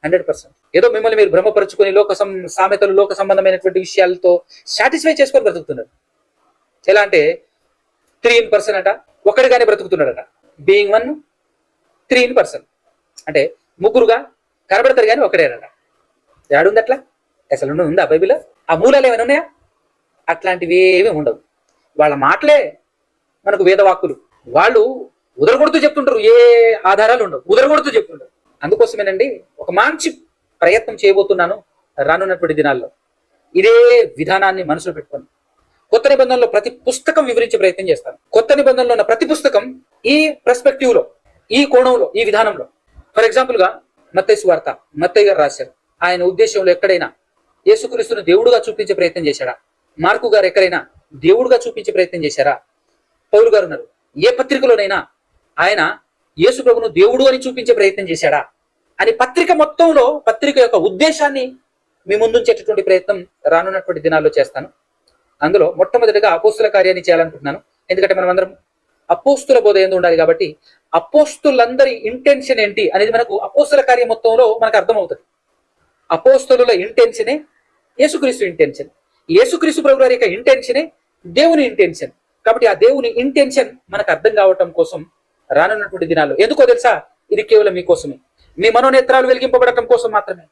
Speaker 3: 100%. ఏదో మిమ్మల్ని మీరు భ్రమపరుచుకొని సామెతలు, లోక సంబంధమైనటువంటి విషయాలతో సాటిస్ఫై చేసుకొని బ్రతుకుతున్నారు. ఎలా అంటే 3 in person అట, ఒక్కడిగానే బ్రతుకుతున్నాడట. బీయింగ్ 1 3 in person అంటే ముగ్గురుగా కనబడతారు కానీ ఒకడేనట. ఏడుంది అట్లా? అసలు ఉందా బైబిల్లో? ఆ మూలాలు ఏమైనా ఉన్నాయా? అట్లాంటివి ఏమీ ఉండవు. వాళ్ళ మాటలే మనకు వేదవాక్కులు. వాళ్ళు ఉదరగొడుతూ చెప్తుంటారు, ఏ ఆధారాలు ఉండవు, ఉదరగొడుతూ చెప్తుంటారు. అందుకోసమేనండి ఒక మంచి ప్రయత్నం చేయబోతున్నాను రానున్నటువంటి దినాల్లో. ఇదే విధానాన్ని మనసులో పెట్టుకొని కొత్త నిబంధనలో ప్రతి పుస్తకం వివరించే ప్రయత్నం చేస్తాను. కొత్త నిబంధనలో ఉన్న ప్రతి పుస్తకం ఈ పర్స్పెక్టివ్ లో, ఈ కోణంలో, ఈ విధానంలో. ఫర్ ఎగ్జాంపుల్ గా మత్తయి సువార్త, మత్తయి గారు రాశారు. ఆయన ఉద్దేశంలో ఎక్కడైనా యేసుక్రీస్తును దేవుడుగా చూపించే ప్రయత్నం చేశాడా? మార్కు గారు ఎక్కడైనా దేవుడుగా చూపించే ప్రయత్నం చేశారా? పౌలు గారు ఉన్నారు, ఏ పత్రికలోనైనా ఆయన యేసు ప్రభును దేవుడు అని చూపించే ప్రయత్నం చేశాడా అని పత్రిక మొత్తంలో పత్రిక యొక్క ఉద్దేశాన్ని మీ ముందుంచేటటువంటి ప్రయత్నం రానున్నటువంటి దినాల్లో చేస్తాను. అందులో మొట్టమొదటిగా అపోస్తుల కార్యాన్ని చేయాలనుకుంటున్నాను. ఎందుకంటే మనం అందరం అపోస్తుల బోధ ఎందు ఉండాలి కాబట్టి అపోస్తులందరి ఇంటెన్షన్ ఏంటి అనేది మనకు అపోస్తుల కార్యం మొత్తంలో మనకు అర్థమవుతుంది. అపోస్తుల ఇంటెన్షనే యేసుక్రీస్తు ఇంటెన్షన్, యేసుక్రీస్తు ప్రభు వారి యొక్క ఇంటెన్షనే దేవుని ఇంటెన్షన్. కాబట్టి ఆ దేవుని ఇంటెన్షన్ మనకు అర్థం కావటం కోసం రానున్నటువంటి దినాల్లో, ఎందుకో తెలుసా, ఇది కేవలం మీకోసమే, మీ మనోనేత్రాలు వెలిగింపబడటం కోసం మాత్రమే,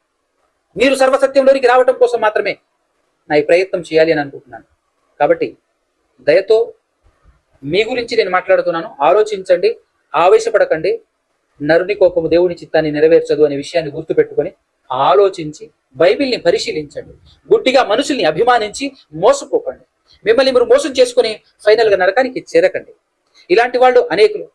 Speaker 3: మీరు సర్వసత్యంలోనికి రావటం కోసం మాత్రమే నా ఈ ప్రయత్నం చేయాలి అని అనుకుంటున్నాను. కాబట్టి దయతో మీ గురించి నేను మాట్లాడుతున్నాను. ఆలోచించండి, ఆవేశపడకండి. నరుని కోపము దేవుని చిత్తాన్ని నెరవేర్చదు అనే విషయాన్ని గుర్తుపెట్టుకొని ఆలోచించి బైబిల్ని పరిశీలించండి. గుడ్డిగా మనుషుల్ని అభిమానించి మోసపోకండి. మిమ్మల్ని మీరు మోసం చేసుకుని ఫైనల్ గా నరకానికి చేరకండి. ఇలాంటి వాళ్ళు అనేకులు,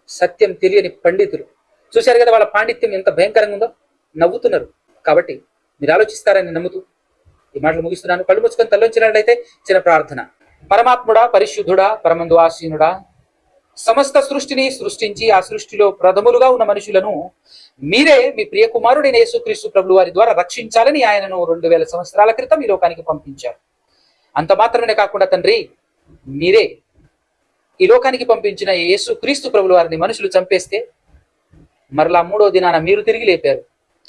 Speaker 3: సత్యం తెలియని పండితులు. చూశారు కదా వాళ్ళ పాండిత్యం ఎంత భయంకరంగా ఉందో, నవ్వుతున్నారు. కాబట్టి మీరు ఆలోచిస్తారని నమ్ముతూ ఈ మాటలు ముగిస్తున్నాను. కళ్ళు మూసుకొని తల్లోంచినట్లయితే చిన్న ప్రార్థన. పరమాత్ముడా, పరిశుద్ధుడా, పరమందు ఆసీనుడా, సమస్త సృష్టిని సృష్టించి ఆ సృష్టిలో ప్రథములుగా ఉన్న మనుషులను మీరే మీ ప్రియ కుమారుడైన యేసుక్రీస్తు ప్రభువు వారి ద్వారా రక్షించాలని ఆయనను 2000 సంవత్సరాల క్రితం ఈ లోకానికి పంపించారు. అంత మాత్రమే కాకుండా తండ్రి, మీరే ఈ లోకానికి పంపించిన యేసుక్రీస్తు ప్రభువు వారిని మనుషులు చంపేస్తే మరలా 3వ దినాన మీరు తిరిగి లేపారు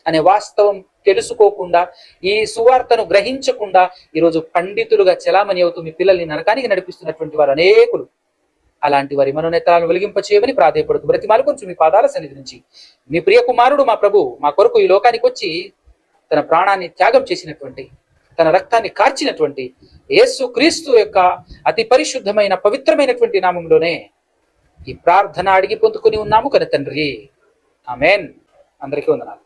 Speaker 3: అనే వాస్తవం తెలుసుకోకుండా, ఈ సువార్తను గ్రహించకుండా ఈరోజు పండితులుగా చెలామణి అవుతూ మీ పిల్లల్ని నరకానికి నడిపిస్తున్నటువంటి వారు అనేకులు. అలాంటి వారి మనోనేత్రాలను వెలిగింపచేయమని ప్రాధేయపడుతూ బ్రతిమాలు కొంచెం మీ పాదాల సన్నిధి నుంచి మీ ప్రియ కుమారుడు మా ప్రభు మా కొరకు ఈ లోకానికి వచ్చి తన ప్రాణాన్ని త్యాగం చేసినటువంటి, తన రక్తాన్ని కార్చినటువంటి యేసుక్రీస్తు యొక్క అతి పరిశుద్ధమైన పవిత్రమైనటువంటి నామంలోనే ఈ ప్రార్థన అడిగి పొందుకుని ఉన్నాము కదా తండ్రి. ఆమేన్. అందరికీ వందనాలు.